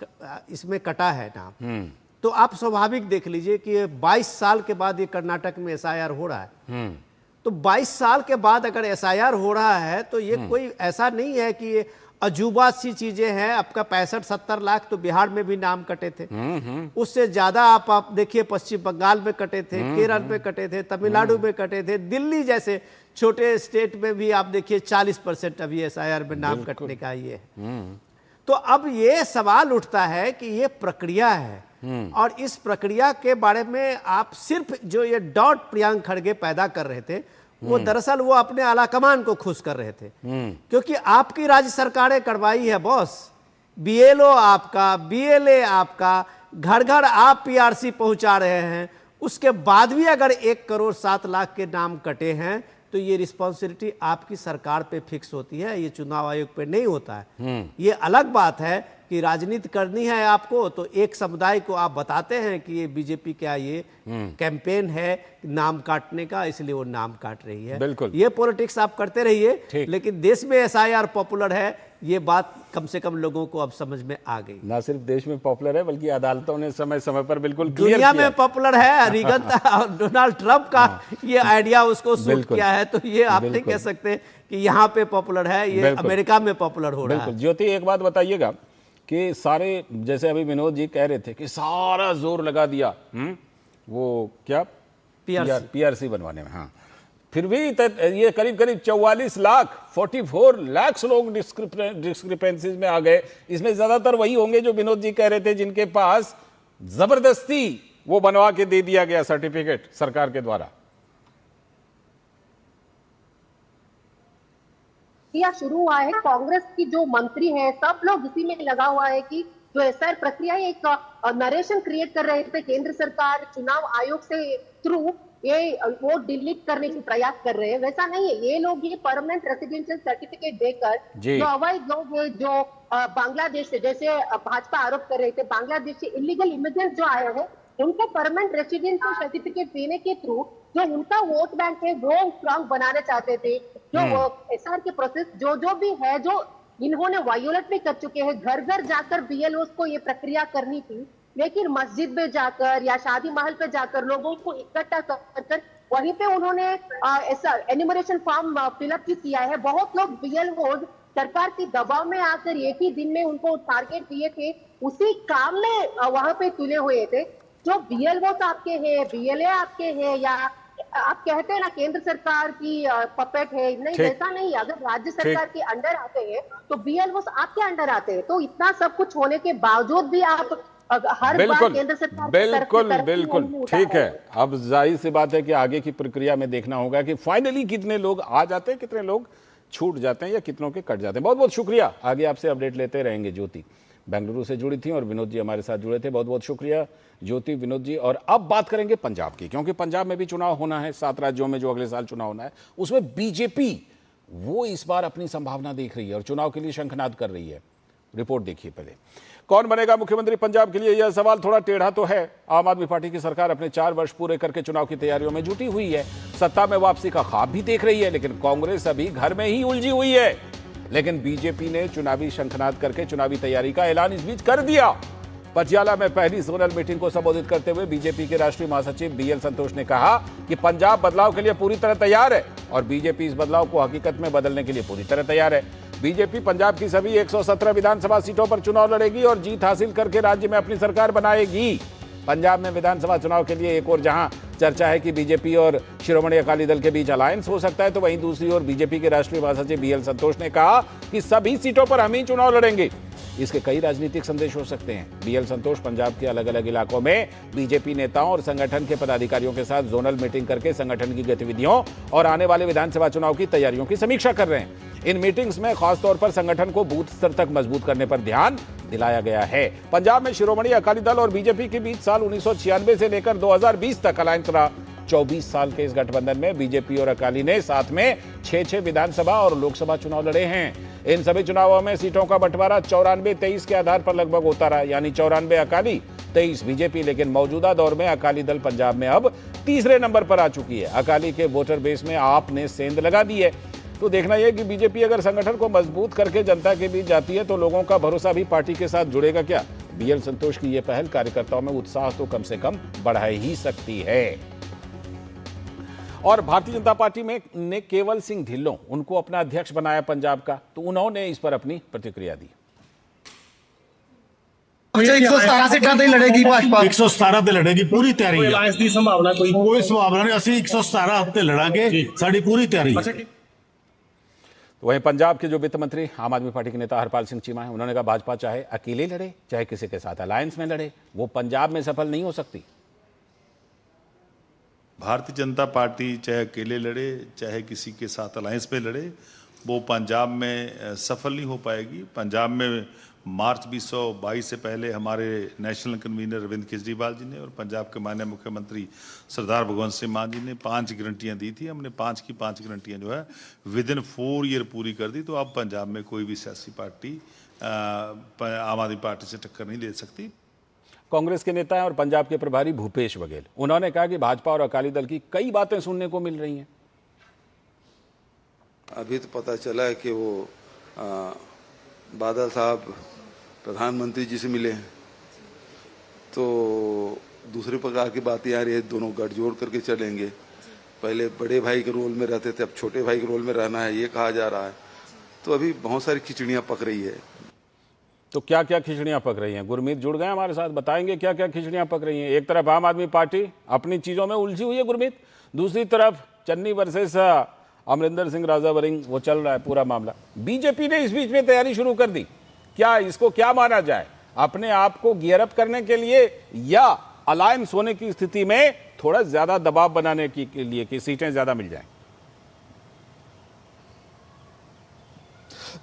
इसमें कटा है नाम, तो आप स्वाभाविक देख लीजिए कि 22 साल के बाद ये कर्नाटक में एसआईआर हो रहा है। तो 22 साल के बाद अगर एसआईआर हो रहा है तो ये कोई ऐसा नहीं है कि ये अजूबा सी चीजें हैं। आपका 65-70 लाख तो बिहार में भी नाम कटे थे, उससे ज्यादा आप देखिए पश्चिम बंगाल में कटे थे, केरल में कटे थे, तमिलनाडु में कटे थे, दिल्ली जैसे छोटे स्टेट में भी आप देखिए 40% अभी एसआईआर में नाम कटने का ये है। तो अब ये सवाल उठता है कि ये प्रक्रिया है, और इस प्रक्रिया के बारे में आप सिर्फ जो ये डाउट प्रियांक खड़गे पैदा कर रहे थे, वो दरअसल वो अपने आलाकमान को खुश कर रहे थे। क्योंकि आपकी राज्य सरकारें करवाई है बॉस, बीएलओ आपका, बीएलए आपका, घर घर आप पीआरसी पहुंचा रहे हैं, उसके बाद भी अगर 1 करोड़ 7 लाख के नाम कटे हैं तो ये रिस्पॉन्सिबिलिटी आपकी सरकार पे फिक्स होती है, ये चुनाव आयोग पे नहीं होता है। ये अलग बात है कि राजनीति करनी है आपको तो एक समुदाय को आप बताते हैं कि ये बीजेपी का ये कैंपेन है नाम काटने का, इसलिए वो नाम काट रही है। बिल्कुल, ये पॉलिटिक्स आप करते रहिए, लेकिन देश में एसआईआर पॉपुलर है, ये बात कम से कम लोगों को अब समझ में आ गई। ना सिर्फ देश में पॉपुलर है बल्कि अदालतों ने समय समय पर बिल्कुल क्लियर दुनिया किया। में पॉपुलर है। रिगन और डोनाल्ड ट्रंप का ये आइडिया उसको सूट किया है, तो ये आप नहीं कह सकते कि यहाँ पे पॉपुलर है, ये अमेरिका में पॉपुलर हो रहा है। ज्योति, एक बात बताइएगा कि सारे, जैसे अभी विनोद जी कह रहे थे कि सारा जोर लगा दिया वो क्या पीआरसी बनवाने में, हाँ, फिर भी ये करीब 44 लाख 44 लाख लोग डिस्क्रिपेंसीज में आ गए। इसमें ज्यादातर वही होंगे जो विनोद जी कह रहे थे जिनके पास जबरदस्ती वो बनवा के दे दिया गया सर्टिफिकेट सरकार के द्वारा। शुरू हुआ है, कांग्रेस की जो मंत्री हैं सब लोग इसी में लगा हुआ है कि जो एसआईआर प्रक्रिया है एक नरेशन क्रिएट कर रहे थे, केंद्र सरकार चुनाव आयोग से थ्रू ये वो डिलीट करने की प्रयास कर रहे हैं। वैसा नहीं है, ये लोग ये परमानेंट रेसिडेंशियल सर्टिफिकेट देकर जो अवैध लोग हैं जो बांग्लादेश से, जैसे भाजपा आरोप कर रहे थे बांग्लादेश से इलीगल इमिग्रेंट जो आए हैं उनको परमानेंट रेसिडेंशियल सर्टिफिकेट देने के थ्रू जो उनका वोट बैंक है वो स्ट्रांग बनाना चाहते थे। जो एसआईआर के प्रोसेस जो भी है जो इन्होंने वायोलेट भी कर चुके हैं, घर घर जाकर बीएलओ को ये प्रक्रिया करनी थी, लेकिन मस्जिद में जाकर या शादी महल पे जाकर लोगों को इकट्ठा कर वहीं पे उन्होंने ऐसा एन्यूमरेशन फॉर्म फिलअप किया है। बहुत लोग बीएलओ सरकार के दबाव में आकर एक ही दिन में उनको टारगेट दिए थे, उसी काम में वहां पे तुले हुए थे। जो बीएलओ आपके हैं, बीएलए आपके हैं, या आप कहते हैं ना केंद्र सरकार की पपेट है, नहीं वैसा नहीं। अगर राज्य सरकार के अंडर आते हैं तो बीएलओ आपके अंडर आते हैं। तो इतना सब कुछ होने के बावजूद भी आप हर बार केंद्र सरकार बिल्कुल ठीक है। अब जाहिर सी बात है कि आगे की प्रक्रिया में देखना होगा कि फाइनली कितने लोग आ जाते हैं, कितने लोग छूट जाते हैं या कितनों के कट जाते हैं। बहुत बहुत शुक्रिया, आगे आपसे अपडेट लेते रहेंगे। ज्योति बेंगलुरु से जुड़ी थी और विनोद जी हमारे साथ जुड़े थे। बहुत बहुत शुक्रिया ज्योति, विनोद जी। और अब बात करेंगे पंजाब की, क्योंकि पंजाब में भी चुनाव होना है। 7 राज्यों में जो अगले साल चुनाव होना है, उसमें बीजेपी वो इस बार अपनी संभावना देख रही है और चुनाव के लिए शंखनाद कर रही है। रिपोर्ट देखिए पहले। कौन बनेगा मुख्यमंत्री पंजाब के लिए, यह सवाल थोड़ा टेढ़ा तो है। आम आदमी पार्टी की सरकार अपने 4 वर्ष पूरे करके चुनाव की तैयारियों में जुटी हुई है, सत्ता में वापसी का ख्वाब भी देख रही है, लेकिन कांग्रेस अभी घर में ही उलझी हुई है। लेकिन बीजेपी ने चुनावी शंखनाद करके चुनावी तैयारी का ऐलान इस बीच कर दिया। पटियाला में पहली जोनल मीटिंग को संबोधित करते हुए बीजेपी के राष्ट्रीय महासचिव बीएल संतोष ने कहा कि पंजाब बदलाव के लिए पूरी तरह तैयार है और बीजेपी इस बदलाव को हकीकत में बदलने के लिए पूरी तरह तैयार है। बीजेपी पंजाब की सभी 117 विधानसभा सीटों पर चुनाव लड़ेगी और जीत हासिल करके राज्य में अपनी सरकार बनाएगी। पंजाब में विधानसभा चुनाव के लिए एक और जहां चर्चा है कि बीजेपी और शिरोमणि अकाली दल के बीच अलायंस हो सकता है, तो वहीं दूसरी ओर बीजेपी के राष्ट्रीय महासचिव बीएल संतोष ने कहा कि सभी सीटों पर हम ही चुनाव लड़ेंगे। इसके कई राजनीतिक संदेश हो सकते हैं। बीएल संतोष पंजाब के अलग अलग इलाकों में बीजेपी नेताओं और संगठन के पदाधिकारियों के साथ जोनल मीटिंग करके संगठन की गतिविधियों और आने वाले विधानसभा चुनाव की तैयारियों की समीक्षा कर रहे हैं। इन मीटिंग्स में खासतौर पर संगठन को बूथ स्तर तक मजबूत करने पर ध्यान दिलाया गया है। पंजाब में शिरोमणि अकाली दल और बीजेपी के बीच साल 1996 से लेकर 2020 तक अलायंस रहा। 24 साल के इस गठबंधन में बीजेपी और अकाली ने साथ में 6 विधानसभा और लोकसभा चुनाव लड़े हैं। इन सभी चुनावों में सीटों का बंटवारा 94-23 के आधार पर लगभग होता रहा, यानी 94 अकाली 23 बीजेपी। लेकिन मौजूदा दौर में अकाली दल पंजाब में अब तीसरे नंबर पर आ चुकी है। अकाली के वोटर बेस में आप ने सेंध लगा दी है। तो देखना यह कि बीजेपी अगर संगठन को मजबूत करके जनता के बीच जाती है तो लोगों का भरोसा भी पार्टी के साथ जुड़ेगा क्या? बीएल संतोष की यह पहल कार्यकर्ताओं में उत्साह तो कम से कम बढ़ा ही सकती है। और भारतीय जनता पार्टी में ने केवल सिंह ढिल्लों उनको अपना अध्यक्ष बनाया पंजाब का, तो उन्होंने इस पर अपनी प्रतिक्रिया दी। 117 सीटां ते लड़ेगी भाजपा, 117 ते लड़ेगी, पूरी तैयारी है। अलायंस दी संभावना कोई संभावना नहीं, असि 117 ते लड़ांगे, साडी पूरी तैयारी है। वहीं पंजाब के जो वित्त मंत्री आम आदमी पार्टी के नेता हरपाल सिंह चीमा है, उन्होंने कहा भाजपा चाहे अकेले लड़े चाहे किसी के साथ अलायंस में लड़े, वो पंजाब में सफल नहीं हो सकती। भारतीय जनता पार्टी चाहे अकेले लड़े चाहे किसी के साथ अलायंस में लड़े, वो पंजाब में सफल नहीं हो पाएगी। पंजाब में मार्च 2022 से पहले हमारे नेशनल कन्वीनर अरविंद केजरीवाल जी ने और पंजाब के माननीय मुख्यमंत्री सरदार भगवंत सिंह मान जी ने 5 गारंटियां दी थी। हमने 5 की 5 गारंटियां जो है विदिन 4 ईयर पूरी कर दी। तो अब पंजाब में कोई भी सियासी पार्टी आम आदमी पार्टी से टक्कर नहीं ले सकती। कांग्रेस के नेता हैं और पंजाब के प्रभारी भूपेश बघेल, उन्होंने कहा कि भाजपा और अकाली दल की कई बातें सुनने को मिल रही हैं। अभी तो पता चला है कि वो बादल साहब प्रधानमंत्री जी से मिले हैं, तो दूसरे प्रकार की बातें आ रही है, दोनों गठजोड़ करके चलेंगे। पहले बड़े भाई के रोल में रहते थे, अब छोटे भाई के रोल में रहना है, ये कहा जा रहा है। तो अभी बहुत सारी खिचड़ियाँ पक रही है। तो क्या क्या खिचड़ियां पक रही हैं? गुरमीत जुड़ गए हमारे साथ, बताएंगे क्या क्या खिचड़ियां पक रही हैं। एक तरफ आम आदमी पार्टी अपनी चीजों में उलझी हुई है गुरमीत, दूसरी तरफ चन्नी वर्सेस अमरिंदर सिंह राजा वरिंग, वो चल रहा है पूरा मामला। बीजेपी ने इस बीच में तैयारी शुरू कर दी। क्या इसको क्या माना जाए, अपने आप को गियर अप करने के लिए या अलायंस होने की स्थिति में थोड़ा ज्यादा दबाव बनाने के लिए कि सीटें ज्यादा मिल जाएं?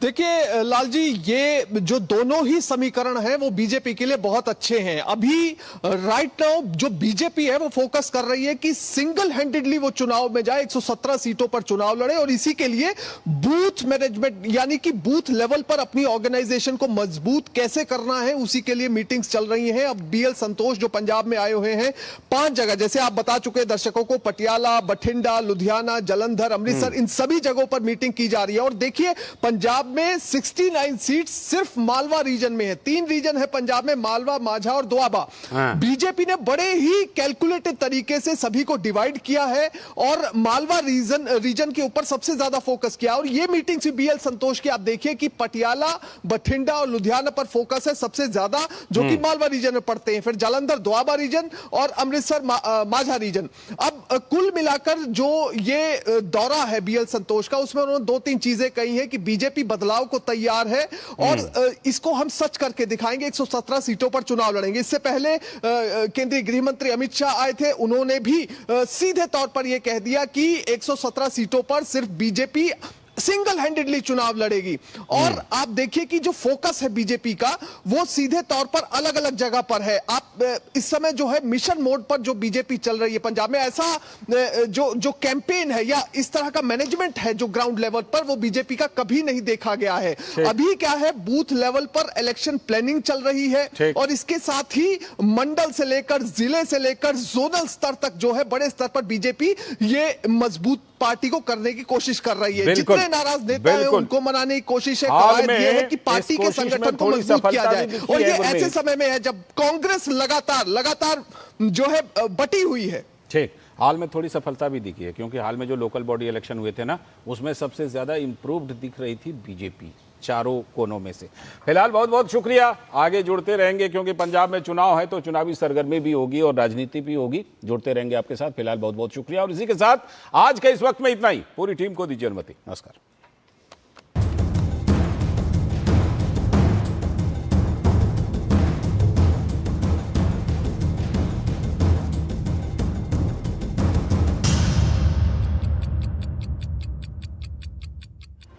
देखिए लाल जी, ये जो दोनों ही समीकरण हैं वो बीजेपी के लिए बहुत अच्छे हैं। अभी राइट नाउ जो बीजेपी है वो फोकस कर रही है कि सिंगल हैंडेडली वो चुनाव में जाए, 117 सीटों पर चुनाव लड़े और इसी के लिए बूथ मैनेजमेंट यानी कि बूथ लेवल पर अपनी ऑर्गेनाइजेशन को मजबूत कैसे करना है, उसी के लिए मीटिंग्स चल रही हैं। अब बीएल संतोष जो पंजाब में आए हुए हैं 5 जगह, जैसे आप बता चुके दर्शकों को, पटियाला, बठिंडा, लुधियाना, जलंधर, अमृतसर, इन सभी जगहों पर मीटिंग की जा रही है। और देखिए पंजाब पंजाब में 69 सीट्स सिर्फ मालवा रीजन में है। 3 रीजन है पंजाब में, मालवा, माझा और दोआबा। बीजेपी ने बड़े ही कैलकुलेटेड तरीके से सभी को डिवाइड किया है और मालवा रीजन के ऊपर सबसे ज्यादा फोकस किया। और ये मीटिंग से बीएल संतोष की आप देखिए कि पटियाला, बठिंडा और लुधियाना पर फोकस है सबसे ज्यादा, जो कि मालवा रीजन में पड़ते हैं। फिर जालंधर, दोआबा रीजन और अमृतसर, माझा रीजन। अब कुल मिलाकर जो ये दौरा है बीएल संतोष का, उसमें उन्होंने 2-3 चीजें कही है कि बीजेपी बदलाव को तैयार है और इसको हम सच करके दिखाएंगे। 117 सीटों पर चुनाव लड़ेंगे। इससे पहले केंद्रीय गृह मंत्री अमित शाह आए थे, उन्होंने भी सीधे तौर पर यह कह दिया कि 117 सीटों पर सिर्फ बीजेपी सिंगल हैंडेडली चुनाव लड़ेगी। और आप देखिए कि जो फोकस है बीजेपी का वो सीधे तौर पर अलग अलग जगह पर है। आप इस समय जो है मिशन मोड पर जो बीजेपी चल रही है पंजाब में, ऐसा जो कैंपेन है या इस तरह का मैनेजमेंट है जो ग्राउंड लेवल पर, वो बीजेपी का कभी नहीं देखा गया है। अभी क्या है, बूथ लेवल पर इलेक्शन प्लानिंग चल रही है और इसके साथ ही मंडल से लेकर जिले से लेकर जोनल स्तर तक जो है बड़े स्तर पर बीजेपी ये मजबूत पार्टी को करने की कोशिश कर रही है। जितने नाराज नेता हैं उनको मनाने की कोशिश है, कवायद ये है कि पार्टी के संगठन को मजबूत किया जाए। और ये ऐसे समय में है जब कांग्रेस लगातार जो है बटी हुई है। ठीक, हाल में थोड़ी सफलता भी दिखी है क्योंकि हाल में जो लोकल बॉडी इलेक्शन हुए थे ना, उसमें सबसे ज्यादा इंप्रूव्ड दिख रही थी बीजेपी चारों कोनों में से। फिलहाल बहुत बहुत शुक्रिया, आगे जुड़ते रहेंगे क्योंकि पंजाब में चुनाव है तो चुनावी सरगर्मी भी होगी और राजनीति भी होगी। जुड़ते रहेंगे आपके साथ। फिलहाल बहुत बहुत शुक्रिया और इसी के साथ आज के इस वक्त में इतना ही। पूरी टीम को दीजिए अनुमति। नमस्कार।